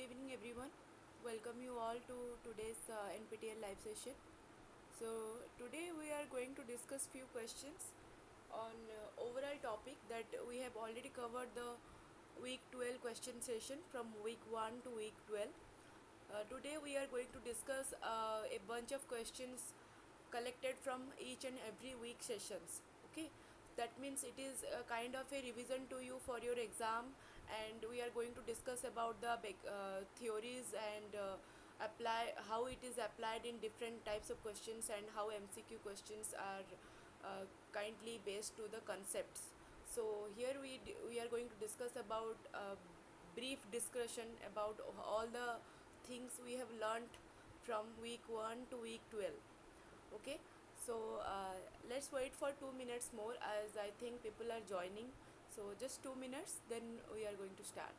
evening, everyone. Welcome you all to today's NPTL live session. So today we are going to discuss few questions on overall topic that we have already covered the week 12 question session from week 1 to week 12. Today we are going to discuss a bunch of questions collected from each and every week sessions. Okay, that means it is a kind of a revision to you for your exam, and we are going to discuss about the theories and apply how it is applied in different types of questions and how MCQ questions are kindly based to the concepts. So here we are going to discuss about brief discussion about all the things we have learnt from week 1 to week 12. Okay, so let's wait for 2 minutes more as I think people are joining. So just 2 minutes, then we are going to start.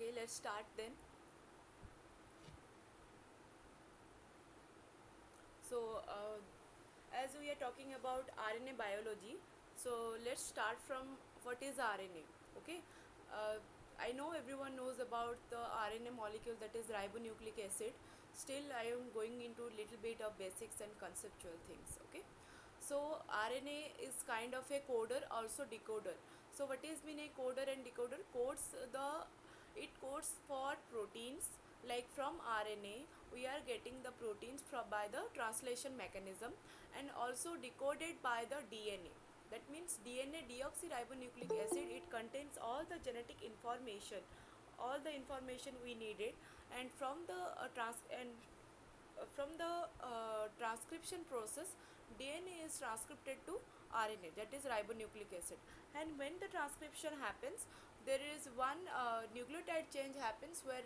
Okay, let's start then. So, as we are talking about RNA biology, so let's start from what is RNA. Okay, uh, I know everyone knows about the RNA molecule, that is ribonucleic acid. Still, I am going into little bit of basics and conceptual things. Okay, so RNA is kind of a coder, also decoder. So, what is mean a coder and decoder? It codes for proteins. Like from RNA we are getting the proteins by the translation mechanism, and also decoded by the DNA. That means DNA, deoxyribonucleic acid, it contains all the genetic information, all the information we needed. And from the transcription process, DNA is transcribed to RNA, that is ribonucleic acid. And when the transcription happens, there is one nucleotide change happens where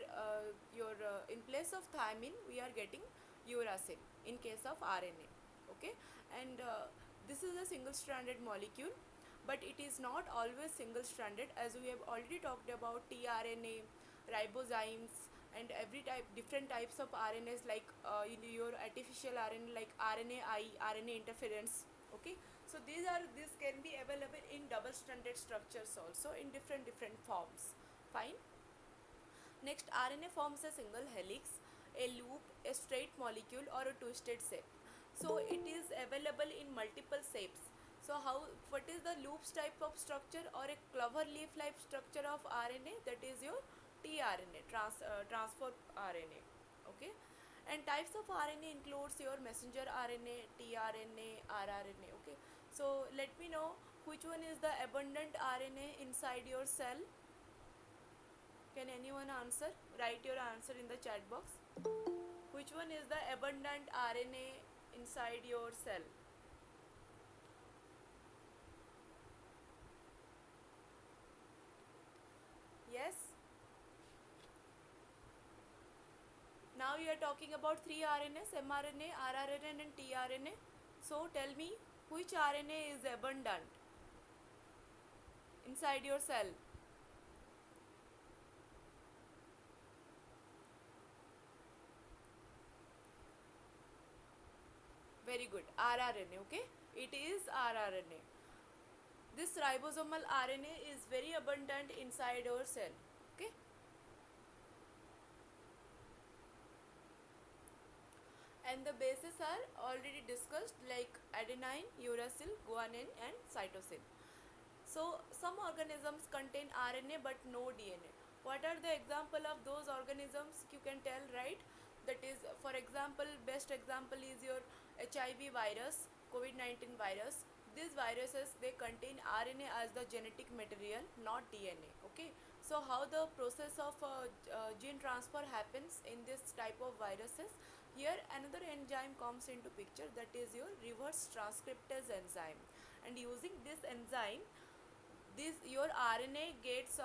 in place of thymine we are getting uracil in case of RNA. Okay, and this is a single stranded molecule, but it is not always single stranded, as we have already talked about tRNA, ribozymes, and every type different types of RNAs, like in your artificial RNA, like RNAi, RNA interference. Okay, so these can be available in double stranded structures also in different forms. Fine. Next, RNA forms a single helix, a loop, a straight molecule, or a twisted shape. So it is available in multiple shapes. So what is the loops type of structure or a clover leaf like structure of RNA? That is your tRNA, transfer RNA. Okay, and types of RNA includes your messenger RNA, tRNA, rRNA. Okay, so let me know which one is the abundant RNA inside your cell. Can anyone answer? Write your answer in the chat box. Which one is the abundant RNA inside your cell? Yes? Now you are talking about three RNAs, mRNA, rRNA and tRNA. So tell me which RNA is abundant inside your cell? Very good. rRNA, okay? It is rRNA. This ribosomal RNA is very abundant inside our cell. Okay? And the bases are already discussed, like adenine, uracil, guanine and cytosine. So some organisms contain RNA but no DNA. What are the example of those organisms? You can tell, right? That is, for example, best example is your HIV virus, COVID-19 virus. These viruses, they contain RNA as the genetic material, not DNA. Okay. So how the process of gene transfer happens in this type of viruses? Here another enzyme comes into picture, that is your reverse transcriptase enzyme. And using this enzyme, this your RNA gets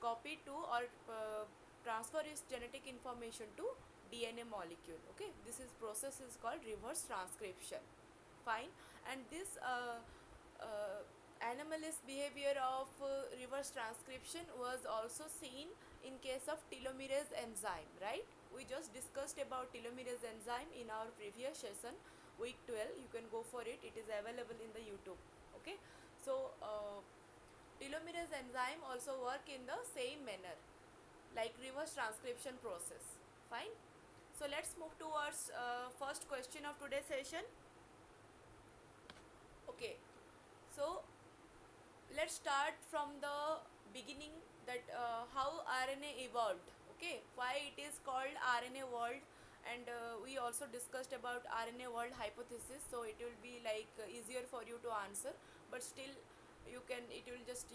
copied to or transfer its genetic information to DNA molecule. Okay, this is process is called reverse transcription. Fine. And this anomalous behavior of reverse transcription was also seen in case of telomerase enzyme, right? We just discussed about telomerase enzyme in our previous session, week 12. You can go for it, it is available in the YouTube. Okay, so telomerase enzyme also work in the same manner like reverse transcription process. Fine. So let's move towards first question of today's session. Okay, so let's start from the beginning, that how RNA evolved. Okay, why it is called RNA world, and we also discussed about RNA world hypothesis, so it will be like easier for you to answer, but still you can, it will just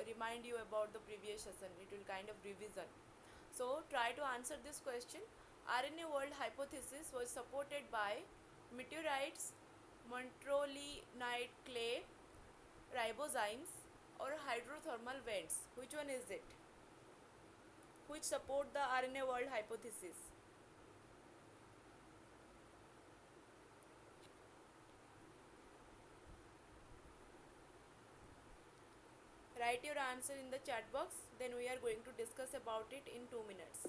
remind you about the previous session, it will kind of revision. So try to answer this question. RNA world hypothesis was supported by meteorites, montrelinite clay, ribozymes or hydrothermal vents. Which one is it? Which support the RNA world hypothesis? Write your answer in the chat box, then we are going to discuss about it in 2 minutes.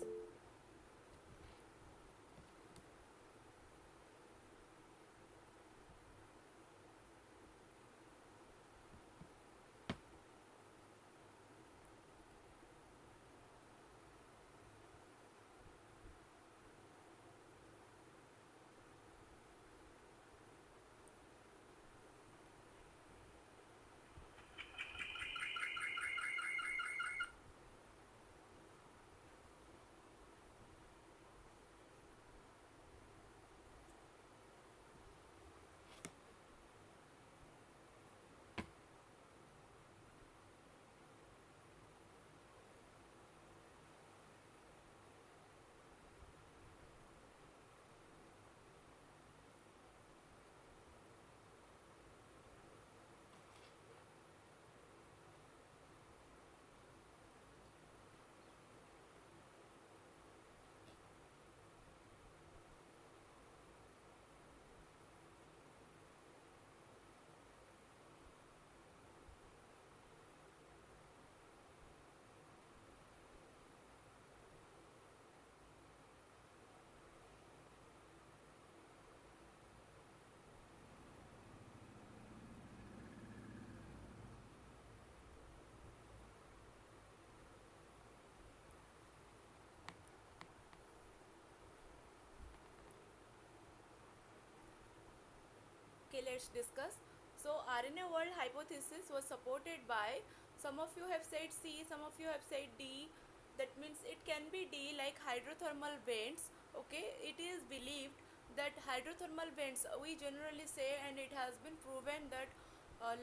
Okay, let's discuss. So, RNA world hypothesis was supported by, some of you have said C, some of you have said D. That means it can be D, like hydrothermal vents. Okay, it is believed that hydrothermal vents, we generally say, and it has been proven that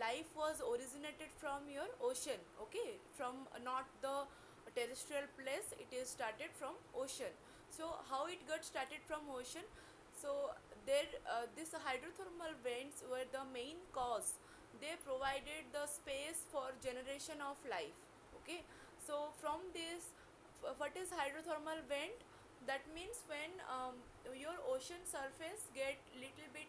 life was originated from your ocean. Okay, from not the terrestrial place, it is started from ocean. So how it got started from ocean? So there, this hydrothermal vents were the main cause. They provided the space for generation of life. Okay, so from this, what is hydrothermal vent? That means when your ocean surface get little bit,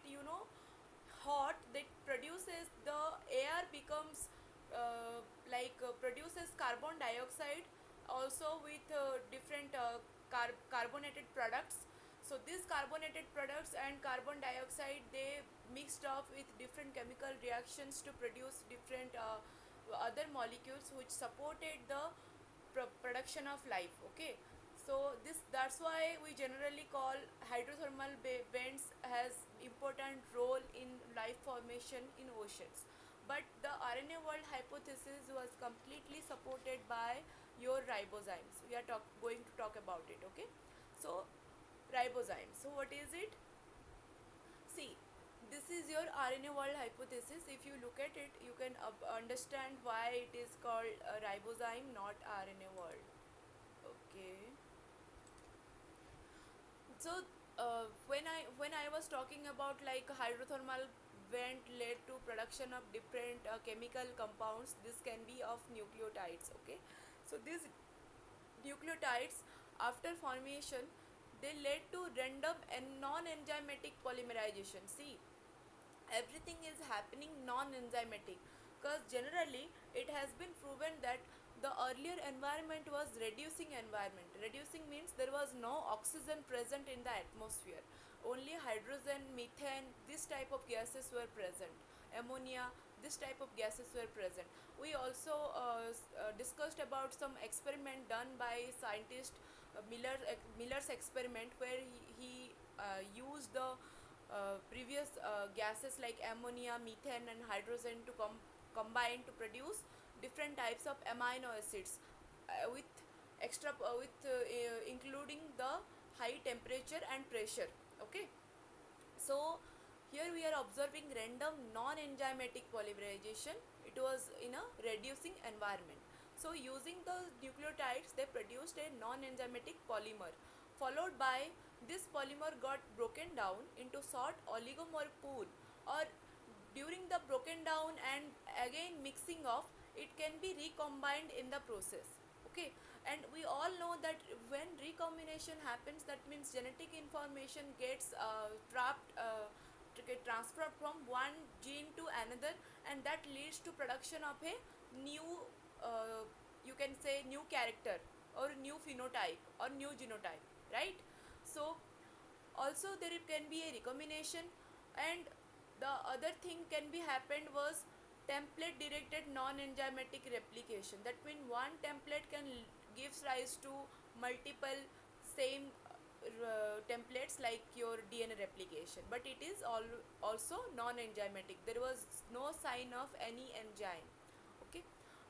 hot, that produces the air becomes produces carbon dioxide, also with different carbonated products. So these carbonated products and carbon dioxide, they mixed up with different chemical reactions to produce different other molecules which supported the production of life. Okay, so this, that's why we generally call hydrothermal vents has important role in life formation in oceans. But the RNA world hypothesis was completely supported by your ribozymes. We are going to talk about it. Okay, so ribozymes, so what is it? See, this is your RNA world hypothesis. If you look at it, you can understand why it is called ribozyme, not RNA world. Okay. So when I was talking about like hydrothermal vent led to production of different chemical compounds, this can be of nucleotides. Okay, so these nucleotides, after formation, they led to random and non-enzymatic polymerization. See, everything is happening non-enzymatic, because generally it has been proven that the earlier environment was reducing environment. Reducing means there was no oxygen present in the atmosphere, only hydrogen, methane, this type of gases were present, ammonia, this type of gases were present. We also discussed about some experiment done by scientist Miller's experiment, where he used the previous gases like ammonia, methane, and hydrogen to combine to produce different types of amino acids with including the high temperature and pressure. Okay, so here we are observing random non-enzymatic polymerization. It was in a reducing environment. So using the nucleotides, they produced a non-enzymatic polymer, followed by this polymer got broken down into short oligomer pool, or during the broken down and again mixing of, it can be recombined in the process. Okay, and we all know that when recombination happens, that means genetic information gets trapped to get transferred from one gene to another, and that leads to production of a new, you can say, new character or new phenotype or new genotype, right? So also there can be a recombination, and the other thing can be happened was template directed non-enzymatic replication. That means one template can gives rise to multiple same templates like your DNA replication, but it is also non-enzymatic. There was no sign of any enzyme. Okay,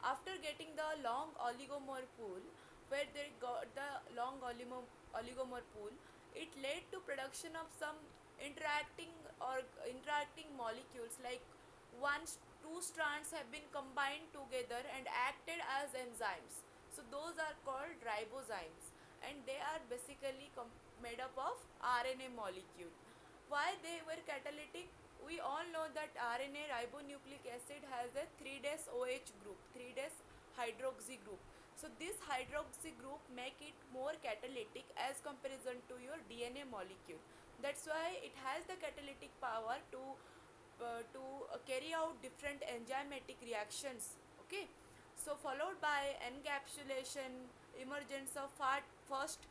after getting the long oligomer pool, where they got the long oligomer pool, it led to production of some interacting or interacting molecules, like two strands have been combined together and acted as enzymes. So those are called ribozymes, and they are basically made up of RNA molecule. Why they were catalytic? We all know that RNA, ribonucleic acid, has a 3' OH group, 3' hydroxy group. So this hydroxy group make it more catalytic as comparison to your DNA molecule. That's why it has the catalytic power to carry out different enzymatic reactions. Okay, so followed by encapsulation, emergence of first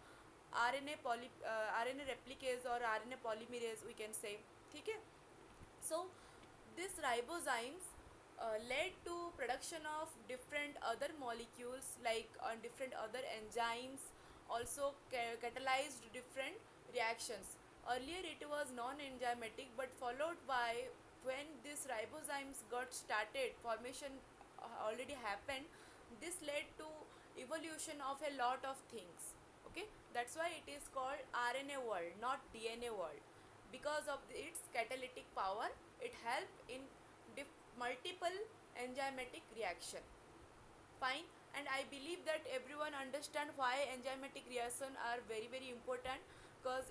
RNA replicase or RNA polymerase, we can say. Okay, so these ribozymes led to production of different other molecules, like different other enzymes, also catalyzed different reactions. Earlier it was non-enzymatic, but followed by when these ribozymes got started, formation already happened. This led to evolution of a lot of things. Okay, that's why it is called RNA world, not DNA world. Because of its catalytic power, it helped in multiple enzymatic reaction. Fine. And I believe that everyone understand why enzymatic reaction are very very important, because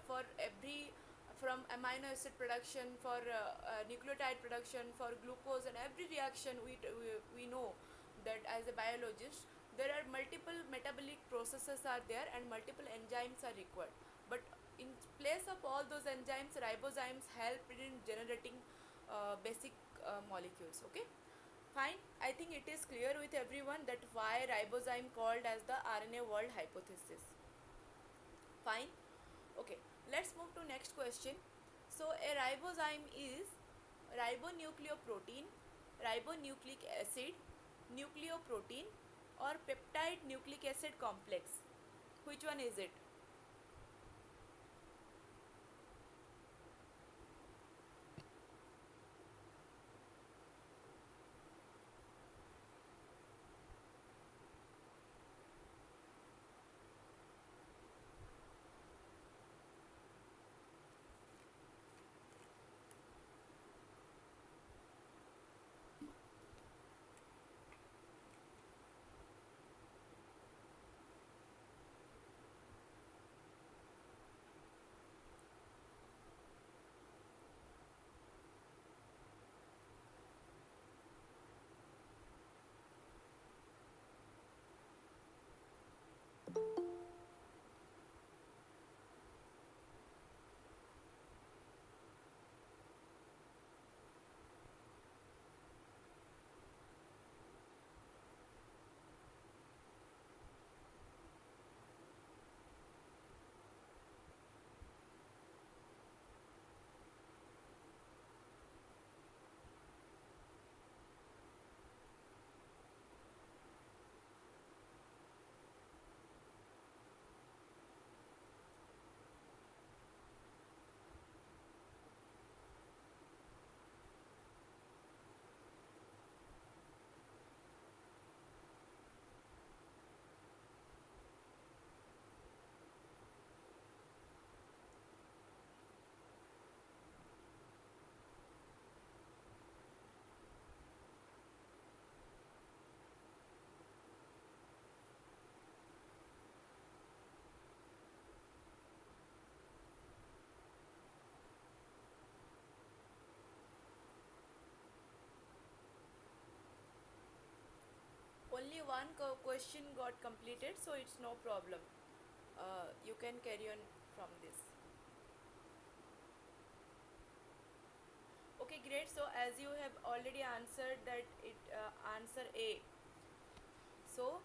for every, from amino acid production, for nucleotide production, for glucose and every reaction, we know that as a biologist there are multiple metabolic processes are there and multiple enzymes are required. But in place of all those enzymes, ribozymes help in generating basic molecules. Okay. Fine, I think it is clear with everyone that why ribozyme called as the RNA world hypothesis. Fine. Okay, let's move to next question. So a ribozyme is ribonucleoprotein, ribonucleic acid, nucleoprotein or peptide nucleic acid complex. Which one is it? Only one question got completed, so it's no problem. You can carry on from this. Okay, great. So as you have already answered that it answer A. So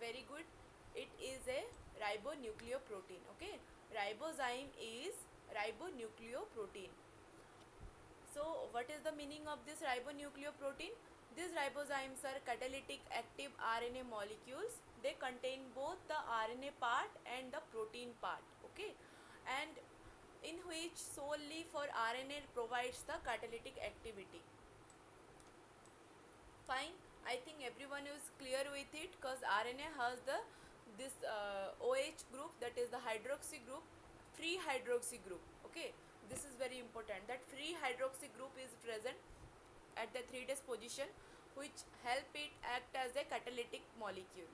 very good. It is a ribonucleoprotein. Okay, ribozyme is ribonucleoprotein. So what is the meaning of this ribonucleoprotein? These ribozymes are catalytic active RNA molecules. They contain both the RNA part and the protein part. Okay, and in which solely for RNA provides the catalytic activity. Fine, I think everyone is clear with it, because RNA has the this OH group, that is the hydroxy group, free hydroxy group. Okay, this is very important, that free hydroxy group is present at the 3' position, which help it act as a catalytic molecule.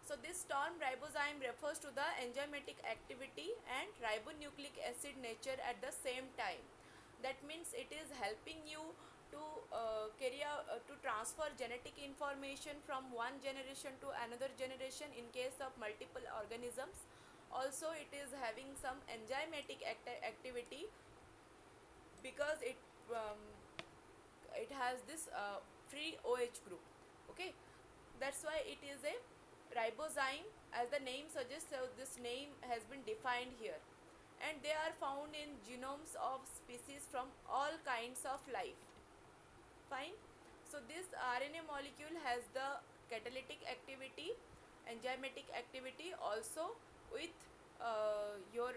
So this term ribozyme refers to the enzymatic activity and ribonucleic acid nature at the same time. That means it is helping you to carry out to transfer genetic information from one generation to another generation in case of multiple organisms. Also it is having some enzymatic activity, because um, it has this free OH group. Okay, that's why it is a ribozyme, as the name suggests. So this name has been defined here, and they are found in genomes of species from all kinds of life. Fine. So this RNA molecule has the catalytic activity, enzymatic activity, also with your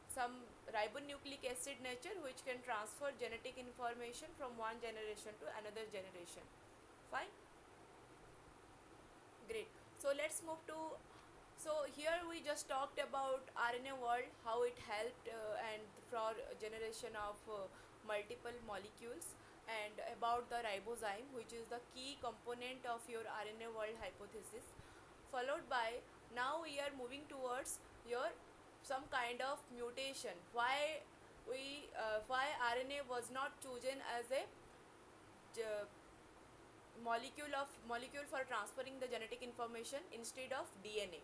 some ribonucleic acid nature which can transfer genetic information from one generation to another generation. Fine. Great. So let's move to. So here we just talked about RNA world, how it helped and for generation of multiple molecules, and about the ribozyme, which is the key component of your RNA world hypothesis. Followed by, now we are moving towards your some kind of mutation. Why RNA was not chosen as a uh, molecule for transferring the genetic information instead of DNA.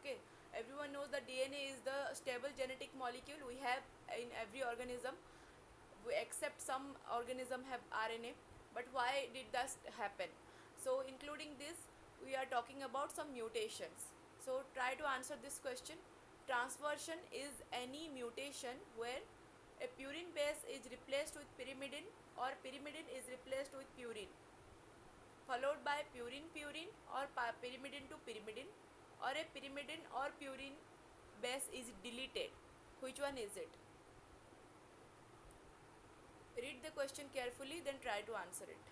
Okay, everyone knows that DNA is the stable genetic molecule we have in every organism, except some organism have RNA. But why did that happen? So including this, we are talking about some mutations. So try to answer this question. Transversion is any mutation where a purine base is replaced with pyrimidine, or pyrimidine is replaced with purine, followed by purine purine, or pyrimidine to pyrimidine, or a pyrimidine or purine base is deleted. Which one is it? Read the question carefully, then try to answer it.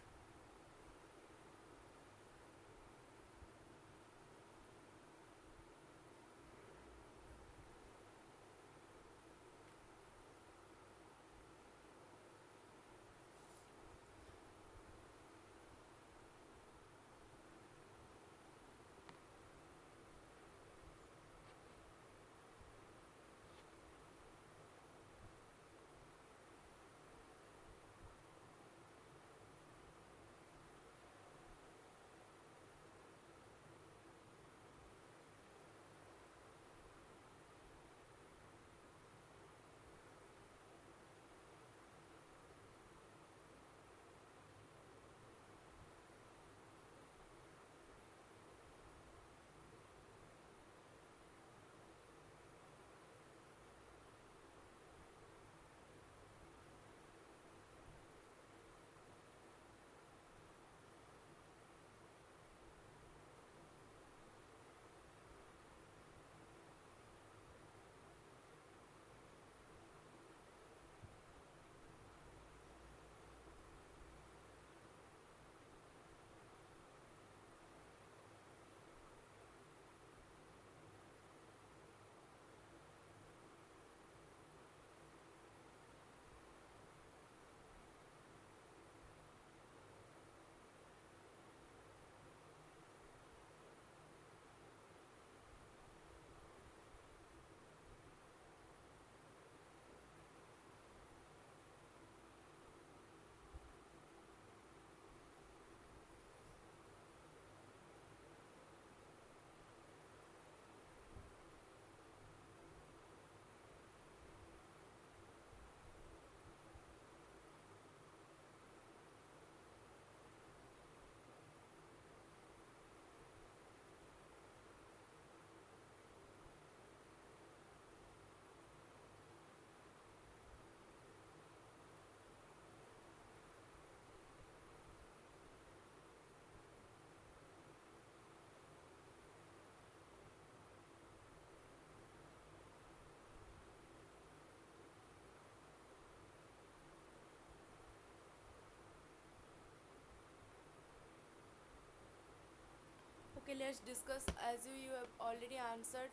Okay, let's discuss. As you have already answered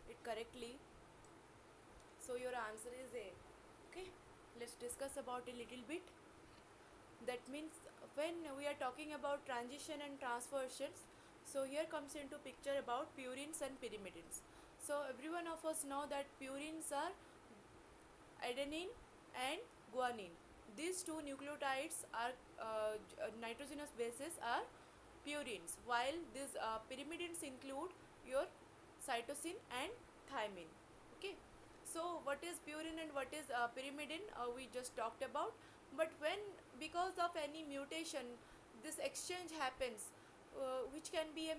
it correctly, so your answer is A. Okay, let's discuss about a little bit. That means when we are talking about transition and transversions, so here comes into picture about purines and pyrimidines. So every one of us know that purines are adenine and guanine. These two nucleotides are nitrogenous bases are purines, while these pyrimidines include your cytosine and thymine. Okay, so what is purine and what is pyrimidine, we just talked about. But when, because of any mutation, this exchange happens, which can be a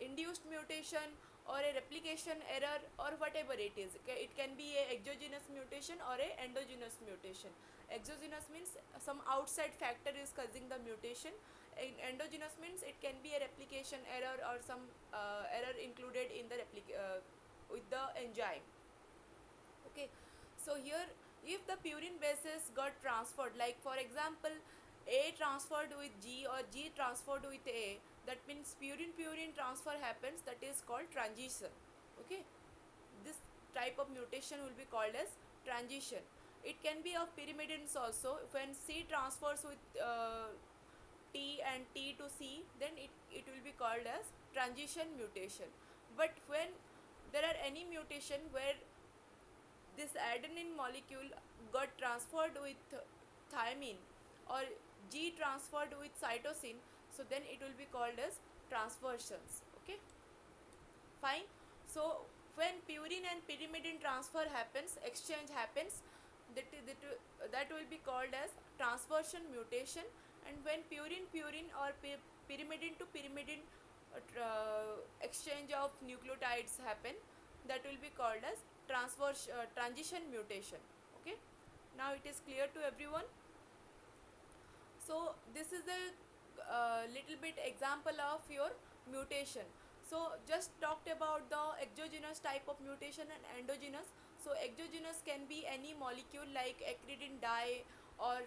induced mutation or a replication error or whatever it is. It can be a exogenous mutation or a endogenous mutation. Exogenous means some outside factor is causing the mutation. Endogenous means it can be a replication error or some error included in the with the enzyme. So here, if the purine bases got transferred, like for example, A transferred with G or G transferred with A, that means purine transfer happens, that is called transition. Okay, this type of mutation will be called as transition. It can be of pyrimidines also. When C transfers with T and T to C, then it will be called as transition mutation. But when there are any mutation where this adenine molecule got transferred with thymine or G transferred with cytosine, so then it will be called as transversions. Okay, fine. So when purine and pyrimidine transfer happens, exchange happens, that will be called as transversion mutation. And when purine or pyrimidine to pyrimidine exchange of nucleotides happen, that will be called as transition mutation. Okay, now it is clear to everyone. So this is a little bit example of your mutation. So just talked about the exogenous type of mutation and endogenous. So exogenous can be any molecule like acridine dye, or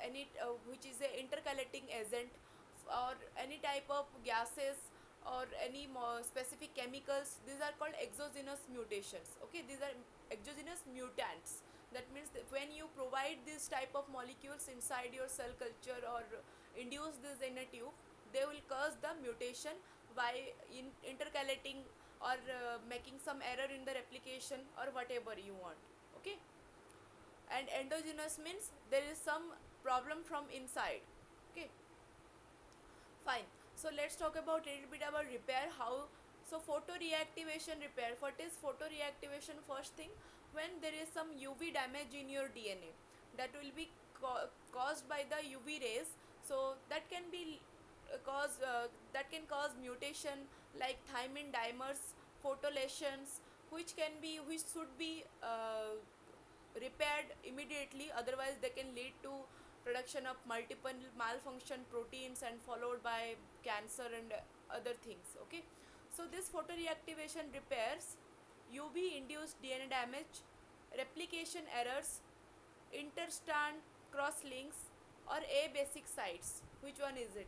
any which is a intercalating agent, or any type of gases, or any more specific chemicals. These are called exogenous mutations. Okay, these are exogenous mutants. That means that when you provide this type of molecules inside your cell culture or induce this in a tube, they will cause the mutation by intercalating or making some error in the replication or whatever you want. Okay, and endogenous means there is some problem from inside. Okay, fine. So let's talk about a little bit about repair. How? So photoreactivation repair. What is photoreactivation? First thing, when there is some UV damage in your DNA, that will be caused by the UV rays. So that can be that can cause mutation like thymine dimers, photolesions, which should be repaired immediately, otherwise they can lead to production of multiple malfunction proteins and followed by cancer and other things. Okay, so this photoreactivation repairs UV induced DNA damage, replication errors, interstrand cross links, or A basic sites. Which one is it?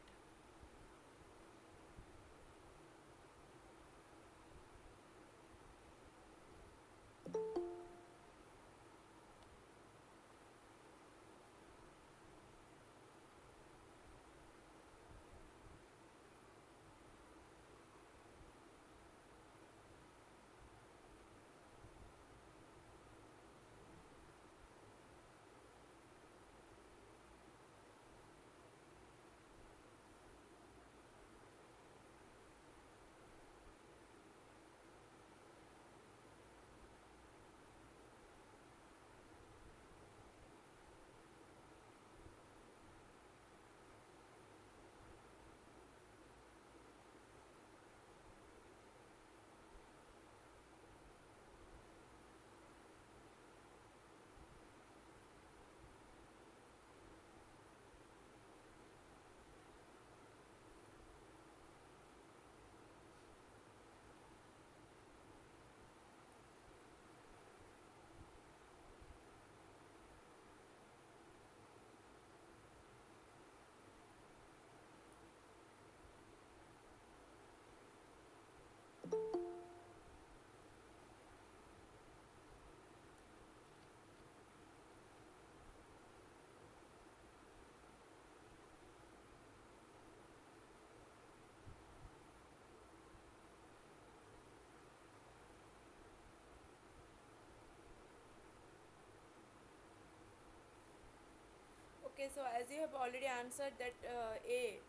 Okay, so as you have already answered that A,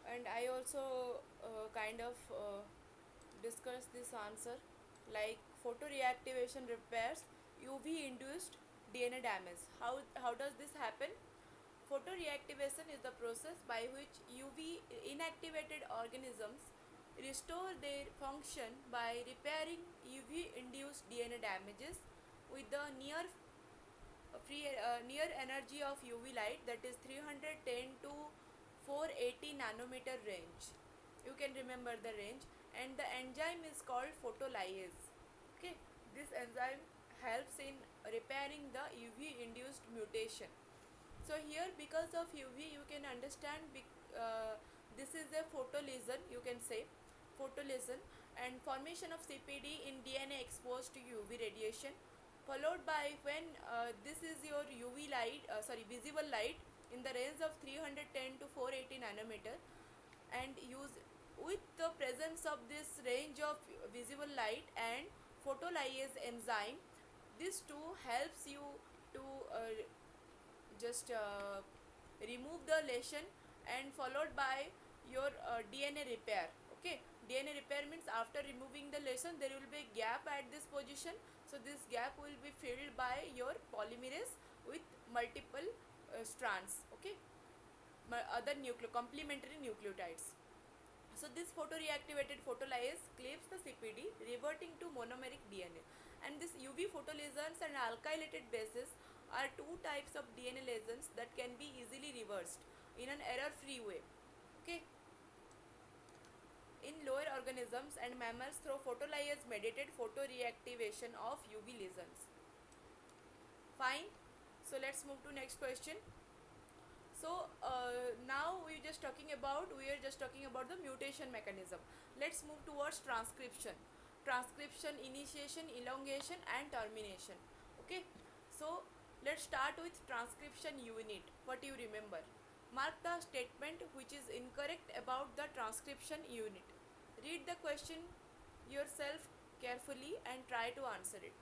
and I also kind of discussed this answer, like photoreactivation repairs UV induced DNA damage. How does this happen? Photoreactivation is the process by which UV inactivated organisms restore their function by repairing UV induced DNA damages with the near energy of UV light, that is 310 to 480 nanometer range. You can remember the range, and the enzyme is called photolyase. Okay, this enzyme helps in repairing the UV induced mutation. So here, because of UV, you can understand this is a photolesion, you can say photolesion, and formation of CPD in DNA exposed to UV radiation, followed by when this is your UV light, visible light in the range of 310 to 480 nanometer, and use with the presence of this range of visible light and photolyase enzyme. This too helps you to just remove the lesion, and followed by your DNA repair. Okay, DNA repair means after removing the lesion there will be a gap at this position, so this gap will be filled by your polymerase with multiple strands. Okay, other complementary nucleotides. So this photoreactivated photolyase cleaves the CPD, reverting to monomeric DNA. And this UV photolesions and alkylated bases are two types of DNA lesions that can be easily reversed in an error-free way. Okay. In lower organisms and mammals through photolyase mediated photoreactivation of UV lesions. Fine. So let's move to next question. So now we are just talking about the mutation mechanism. Let's move towards transcription. Transcription initiation, elongation and termination. Okay. So let's start with transcription unit. What you remember? Mark the statement which is incorrect about the transcription unit. Read the question yourself carefully and try to answer it.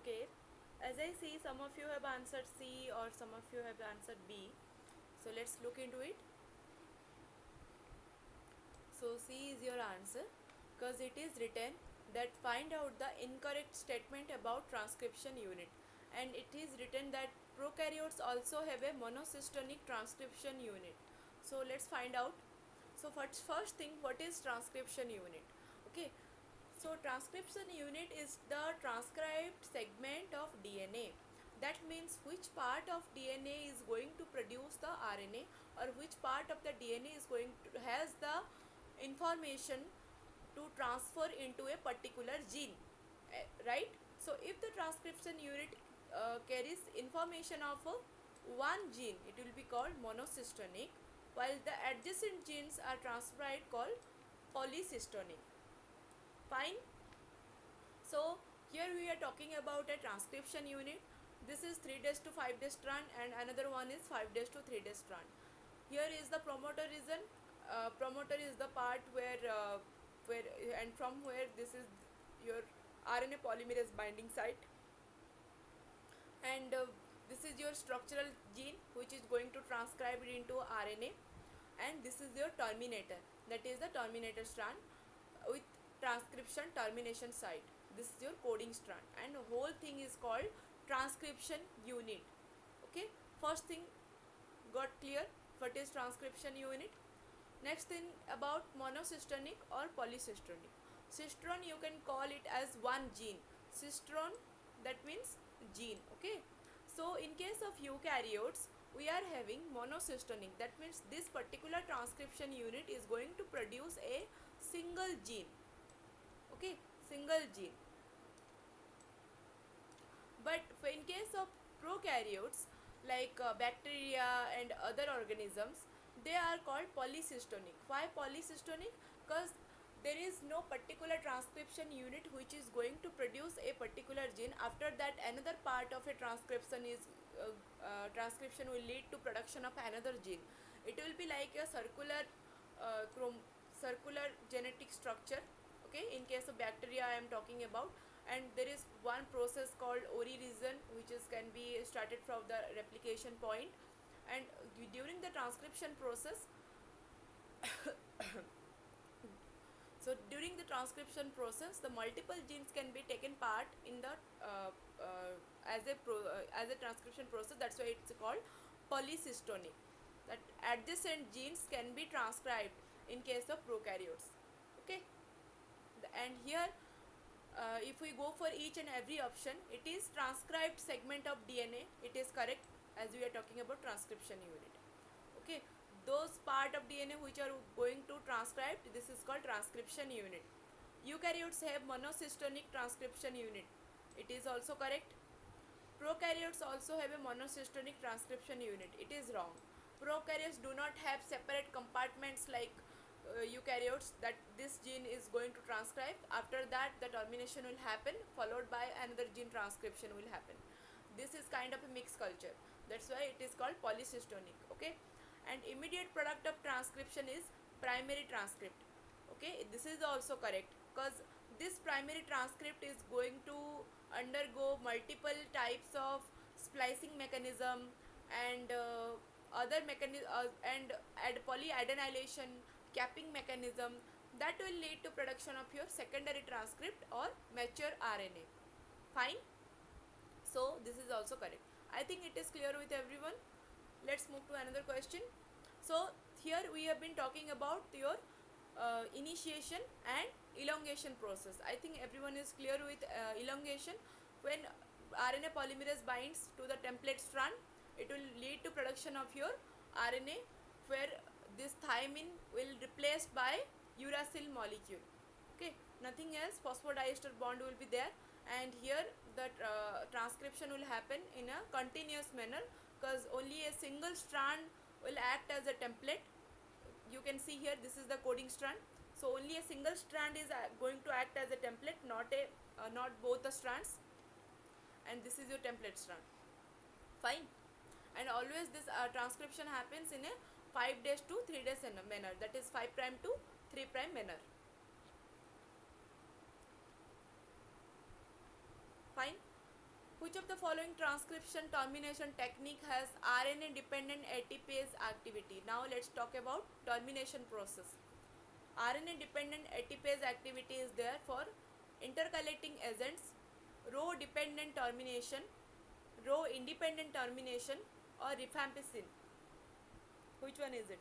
Okay, as I see, some of you have answered C or some of you have answered B. So let's look into it. So C is your answer, because it is written that find out the incorrect statement about transcription unit, and it is written that prokaryotes also have a monocystonic transcription unit. So let's find out. So first thing, what is transcription unit? Okay, so transcription unit is the transcribed segment of DNA That means which part of DNA is going to produce the RNA, or which part of the DNA is going to has the information to transfer into a particular gene, right? So if the transcription unit carries information of one gene, it will be called monocystonic, while the adjacent genes are transcribed called polycystonic. Fine. So here we are talking about a transcription unit. This is 3' to 5' strand, and another one is 5' to 3' strand. Here is the promoter region. Promoter is the part where and from where this is your RNA polymerase binding site, and this is your structural gene which is going to transcribe it into RNA, and this is your terminator, that is the terminator strand with transcription termination site. This is your coding strand, and the whole thing is called transcription unit. Okay, first thing got clear what is transcription unit. Next thing about monocystonic or polycystonic. Cystron you can call it as one gene. Cystron, that means gene. Okay, so in case of eukaryotes we are having monocystonic, that means this particular transcription unit is going to produce a single gene. Okay, single gene. But in case of prokaryotes like bacteria and other organisms, they are called polycystonic. Why polycystonic? Because there is no particular transcription unit which is going to produce a particular gene. After that, another part of a transcription will lead to production of another gene. It will be like a uh, circular genetic structure. Okay, in case of bacteria I am talking about, and there is one process called ori region which is can be started from the replication point, and during the transcription process so during the transcription process the multiple genes can be taken part in the as a transcription process. That's why it's called polycystonic, that adjacent genes can be transcribed in case of prokaryotes. Okay, and here if we go for each and every option, it is transcribed segment of DNA, it is correct, as we are talking about transcription unit. Okay, those part of DNA which are going to transcribe, this is called transcription unit. Eukaryotes have monocystonic transcription unit, it is also correct. Prokaryotes also have a monocystonic transcription unit, it is wrong. Prokaryotes do not have separate compartments like eukaryotes, that this gene is going to transcribe, after that the termination will happen followed by another gene transcription will happen. This is kind of a mixed culture, that's why it is called polycystonic. Okay, and immediate product of transcription is primary transcript. Okay, this is also correct, because this primary transcript is going to undergo multiple types of splicing mechanism and other mechanism and polyadenylation, capping mechanism, that will lead to production of your secondary transcript or mature RNA. Fine. So this is also correct. I think it is clear with everyone. Let's move to another question. So here we have been talking about your initiation and elongation process. I think everyone is clear with elongation. When RNA polymerase binds to the template strand, it will lead to production of your RNA, where this thymine will replaced by uracil molecule. Okay, nothing else, phosphodiester bond will be there, and here the transcription will happen in a continuous manner, because only a single strand will act as a template. You can see here, this is the coding strand, so only a single strand is going to act as a template, not both the strands, and this is your template strand. Fine. And always this transcription happens in a 5 days to 3 days manner, that is 5' to 3' manner. Fine. Which of the following transcription termination technique has RNA dependent ATPase activity? Now let's talk about termination process. RNA dependent ATPase activity is there for intercalating agents, row dependent termination, row independent termination, or rifampicin. Which one is it?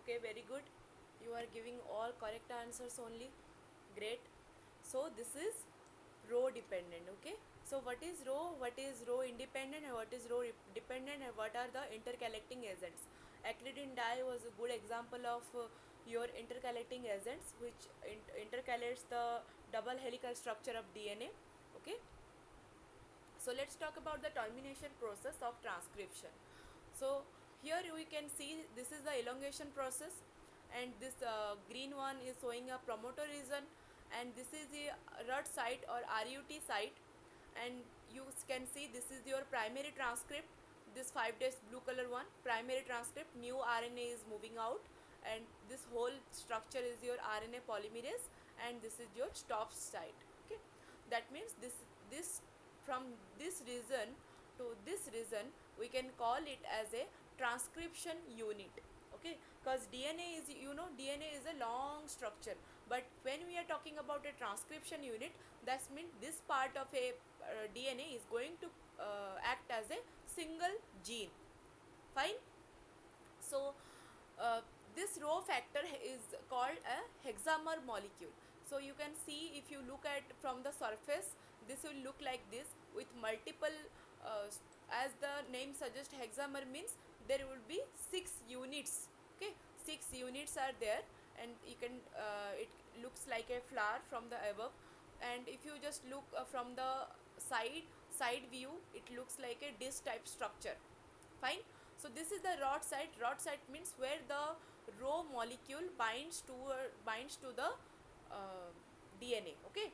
Okay, very good. You are giving all correct answers only. Great. So this is row dependent. Okay. So what is row independent, and what is row dependent, and what are the interconnecting agents? Acridine dye was a good example of your interconnecting agents, which intercalates the double helical structure of DNA. Okay. So let's talk about the termination process of transcription. So here we can see this is the elongation process, and this green one is showing a promoter region, and this is the RUT site or RUT site, and you can see this is your primary transcript. This 5 days blue color one, primary transcript, new RNA is moving out, and this whole structure is your RNA polymerase, and this is your stop site. Okay, that means this from this region to this region we can call it as a transcription unit. Okay, because DNA is, DNA is a long structure, but when we are talking about a transcription unit, that means this part of a DNA is going to act as a single gene. Fine. So uh, this row factor is called a hexamer molecule. So you can see, if you look at from the surface, this will look like this with multiple uh, as the name suggests, hexamer means there will be 6 units. Okay, 6 units are there, and you can it looks like a flower from the above, and if you just look from the side view, it looks like a disc type structure. Fine. So this is the rod site. Rod site means where the row molecule binds to the DNA. Okay,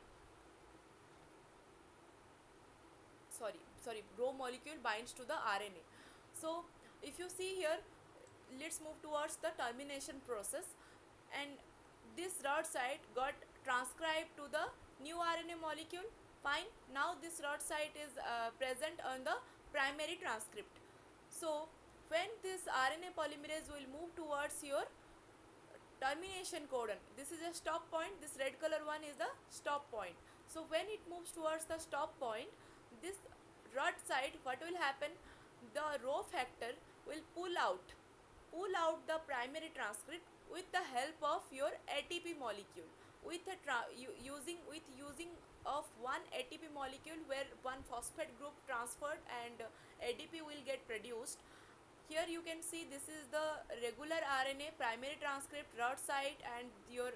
sorry, row molecule binds to the RNA. So if you see here, let's move towards the termination process, and this rod site got transcribed to the new RNA molecule. Fine. Now this rod site is present on the primary transcript. So when this RNA polymerase will move towards your termination codon, this is a stop point, this red color one is the stop point. So when it moves towards the stop point, this rod site, what will happen, the row factor will pull out the primary transcript with the help of your ATP molecule, with a using of one ATP molecule where one phosphate group transferred, and ADP will get produced. Here you can see this is the regular RNA primary transcript rod site, and your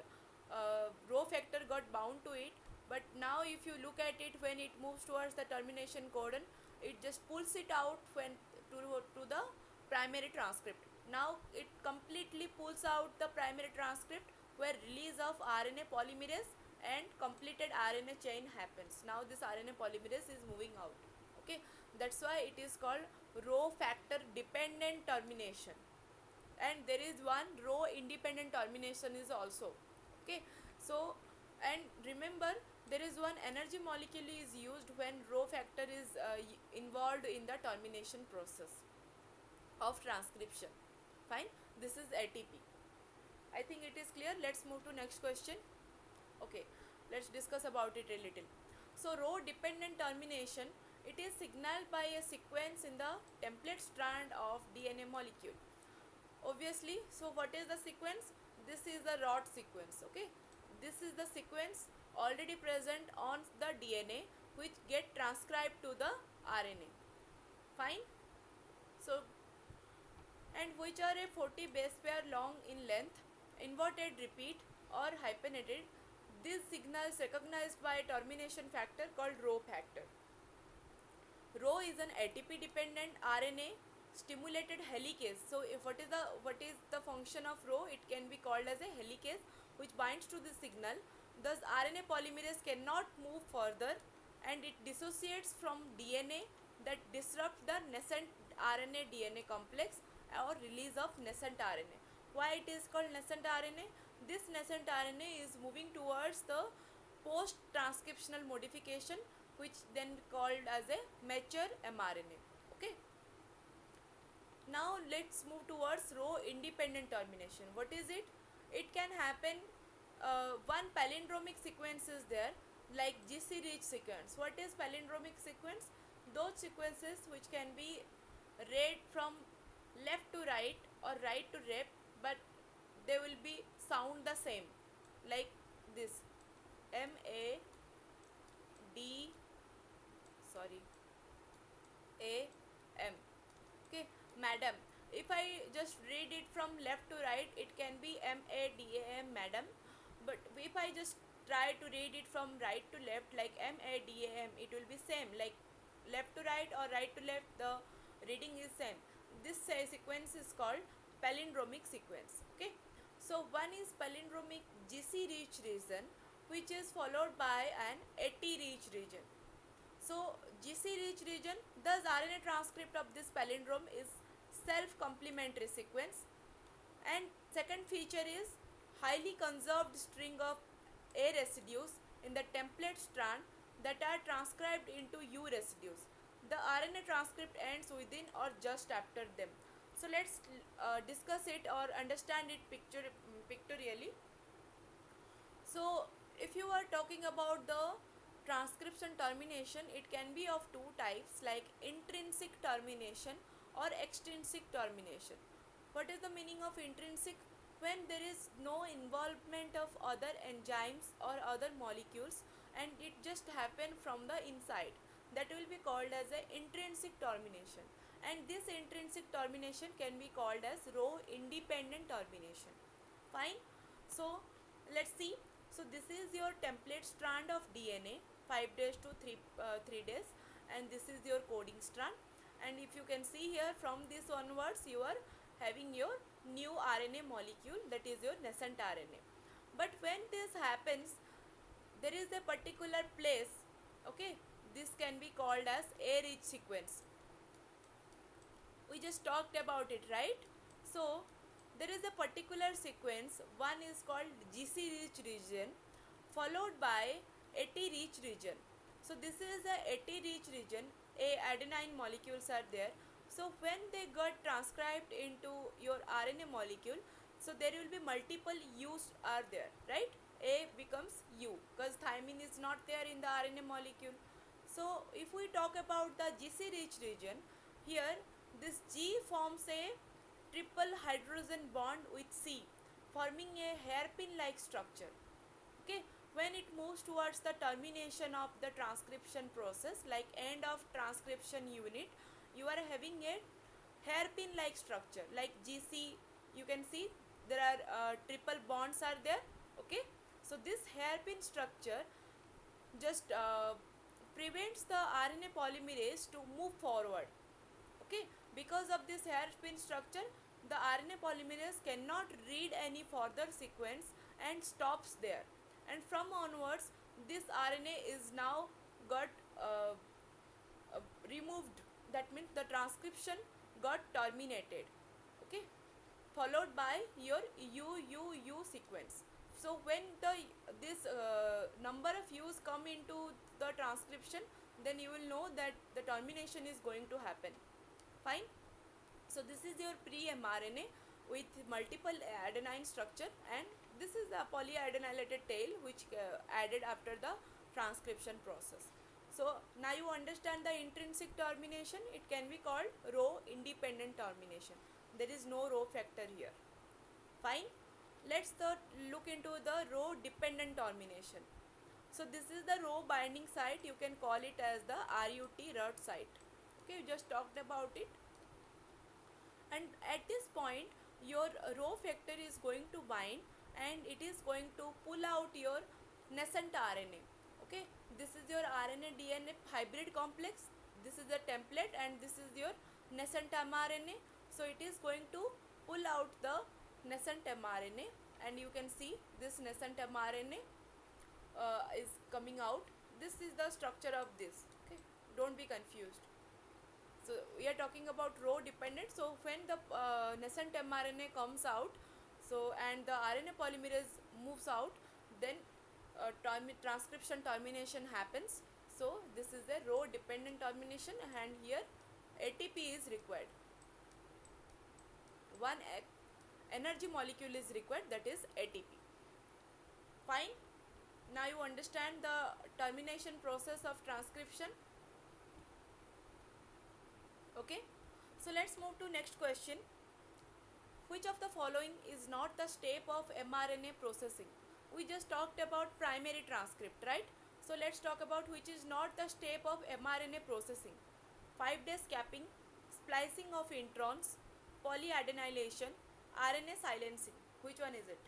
row factor got bound to it. But now if you look at it, when it moves towards the termination codon, it just pulls it out when to the primary transcript. Now it completely pulls out the primary transcript, where release of RNA polymerase and completed RNA chain happens. Now this RNA polymerase is moving out. Okay, that's why it is called row factor dependent termination, and there is one row independent termination is also. Okay, so, and remember, there is one energy molecule is used when row factor is involved in the termination process of transcription. Fine, this is ATP. I think it is clear. Let's move to next question. Okay, let's discuss about it a little. So row dependent termination, it is signaled by a sequence in the template strand of DNA molecule. Obviously, so what is the sequence? This is the rod sequence. Okay, this is the sequence already present on the DNA, which get transcribed to the RNA. Fine. So, and which are a 40 base pair long in length, inverted repeat or hyphenated. These signals recognized by termination factor called row factor. Rho is an ATP dependent RNA stimulated helicase. So if what is the function of rho? It can be called as a helicase which binds to the signal. Thus RNA polymerase cannot move further, and it dissociates from DNA that disrupts the nascent RNA DNA complex or release of nascent RNA. Why it is called nascent RNA? This nascent RNA is moving towards the post transcriptional modification, which then called as a mature mRNA. Okay. Now let's move towards row independent termination. What is it? It can happen, one palindromic sequence is there, like GC rich sequence. What is palindromic sequence? Those sequences which can be read from left to right or right to left, but they will be sound the same, like this, M A D, sorry, A M. Okay, madam. If I just read it from left to right, it can be MADAM, madam. But if I just try to read it from right to left, like MADAM, it will be same, like left to right or right to left, the reading is same. This sequence is called palindromic sequence. Okay, so one is palindromic GC reach region, which is followed by an AT reach region. So GC rich region, thus RNA transcript of this palindrome is self-complementary sequence. And second feature is highly conserved string of A residues in the template strand that are transcribed into U residues. The RNA transcript ends within or just after them. So let's discuss it or understand it pictorially. So if you are talking about the transcription termination, it can be of two types, like intrinsic termination or extrinsic termination. What is the meaning of intrinsic? When there is no involvement of other enzymes or other molecules and it just happen from the inside, that will be called as a intrinsic termination. And this intrinsic termination can be called as row independent termination. Fine. So let's see. So this is your template strand of DNA, 5 days to 3 days, and this is your coding strand. And if you can see here, from this onwards you are having your new RNA molecule, that is your nascent RNA. But when this happens, there is a particular place, okay, this can be called as A rich sequence. We just talked about it, right? So there is a particular sequence, one is called GC rich region followed by AT rich region. So this is a AT rich region, A adenine molecules are there. So when they got transcribed into your RNA molecule, so there will be multiple U's are there, right? A becomes U because thymine is not there in the RNA molecule. So if we talk about the GC rich region, here this G forms a triple hydrogen bond with C, forming a hairpin like structure. Okay, when it moves towards the termination of the transcription process, like end of transcription unit, you are having a hairpin like structure like GC. You can see there are triple bonds are there. Okay, so this hairpin structure just prevents the RNA polymerase to move forward. Okay, because of this hairpin structure, the RNA polymerase cannot read any further sequence and stops there, and from onwards this RNA is now got removed. That means the transcription got terminated. Okay, followed by your UUU sequence. So when this number of U's come into the transcription, then you will know that the termination is going to happen. Fine. So this is your pre-mRNA with multiple adenine structure, and this is the polyadenylated tail which added after the transcription process. So now you understand the intrinsic termination. It can be called row independent termination. There is no row factor here. Fine. Let's look into the row dependent termination. So this is the row binding site. You can call it as the RUT site. Okay, you just talked about it. And at this point your row factor is going to bind and it is going to pull out your nascent RNA. Okay, this is your RNA DNA hybrid complex, this is the template, and this is your nascent mRNA. So it is going to pull out the nascent mRNA, and you can see this nascent mRNA is coming out. This is the structure of this. Okay, don't be confused. So we are talking about row dependent. So when the nascent mRNA comes out, so and the RNA polymerase moves out, then transcription termination happens. So this is a row dependent termination, and here ATP is required. One energy molecule is required, that is ATP. Fine. Now you understand the termination process of transcription. Okay, so let's move to next question. Which of the following is not the step of mRNA processing? We just talked about primary transcript, right? So let's talk about which is not the step of mRNA processing. 5-day capping, splicing of introns, polyadenylation, RNA silencing. Which one is it?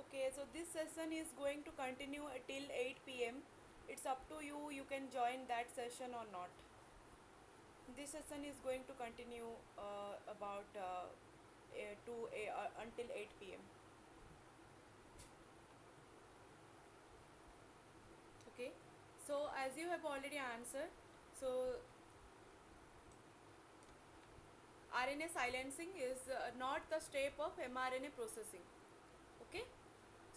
Okay, so this session is going to continue till 8 p.m. It's up to you, you can join that session or not. This session is going to continue about until 8 p.m. Okay, so as you have already answered, so RNA silencing is not the step of mRNA processing. Okay,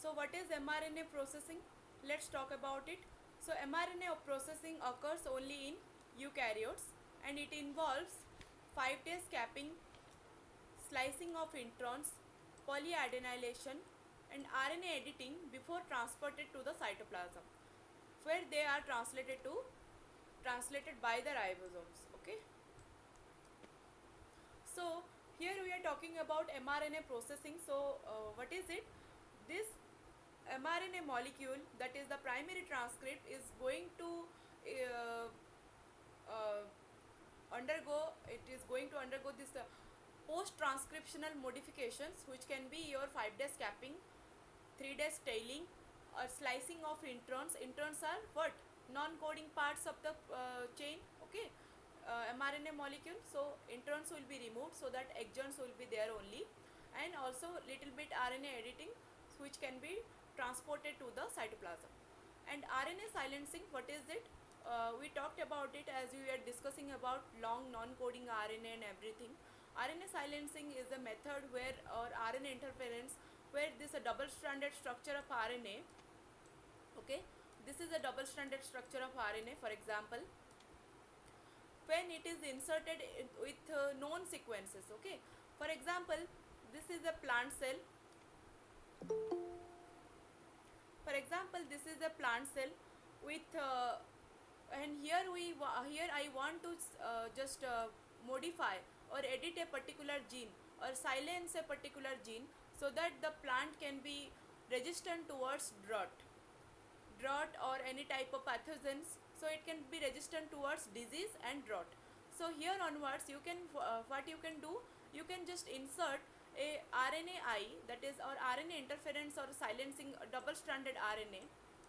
so what is mRNA processing? Let's talk about it. So mRNA processing occurs only in eukaryotes and it involves 5-day capping, slicing of introns, polyadenylation and RNA editing before transported to the cytoplasm, where they are translated by the ribosomes. Okay, so here we are talking about mRNA processing. So what is it? This mRNA molecule, that is the primary transcript, is going to uh, uh, undergo this post transcriptional modifications, which can be your 5-day capping, 3 days tailing, or slicing of introns. Introns are what? Non-coding parts of the chain. Okay, mRNA molecule. So introns will be removed so that exons will be there only, and also little bit RNA editing, which can be transported to the cytoplasm. And RNA silencing, what is it? We talked about it as we were discussing about long non-coding RNA and everything. RNA silencing is a method where, or RNA interference, where this a double-stranded structure of RNA. Okay, this is a double-stranded structure of RNA. For example, when it is inserted with known sequences. Okay, for example, this is a plant cell. For example, this is a plant cell with and here I want to just modify or edit a particular gene or silence a particular gene so that the plant can be resistant towards drought or any type of pathogens, so it can be resistant towards disease and drought. So here onwards you can what you can do, you can just insert a RNAi, that is, or RNA interference or silencing double stranded RNA.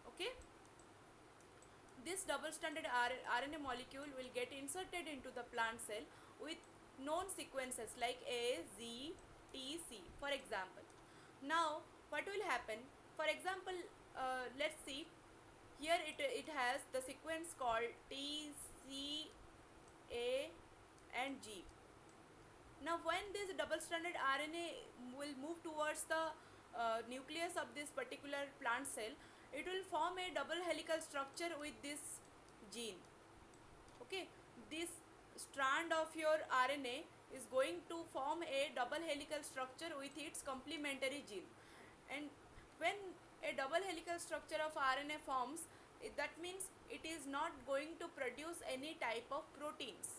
Okay, This double-stranded RNA molecule will get inserted into the plant cell with known sequences like A, Z, T, C, for example. Now, what will happen? For example, let's see. Here it has the sequence called T, C, A, and G. Now, when this double-stranded RNA will move towards the nucleus of this particular plant cell, it will form a double helical structure with this gene. Okay, this strand of your RNA is going to form a double helical structure with its complementary gene. And when a double helical structure of RNA forms, that means it is not going to produce any type of proteins.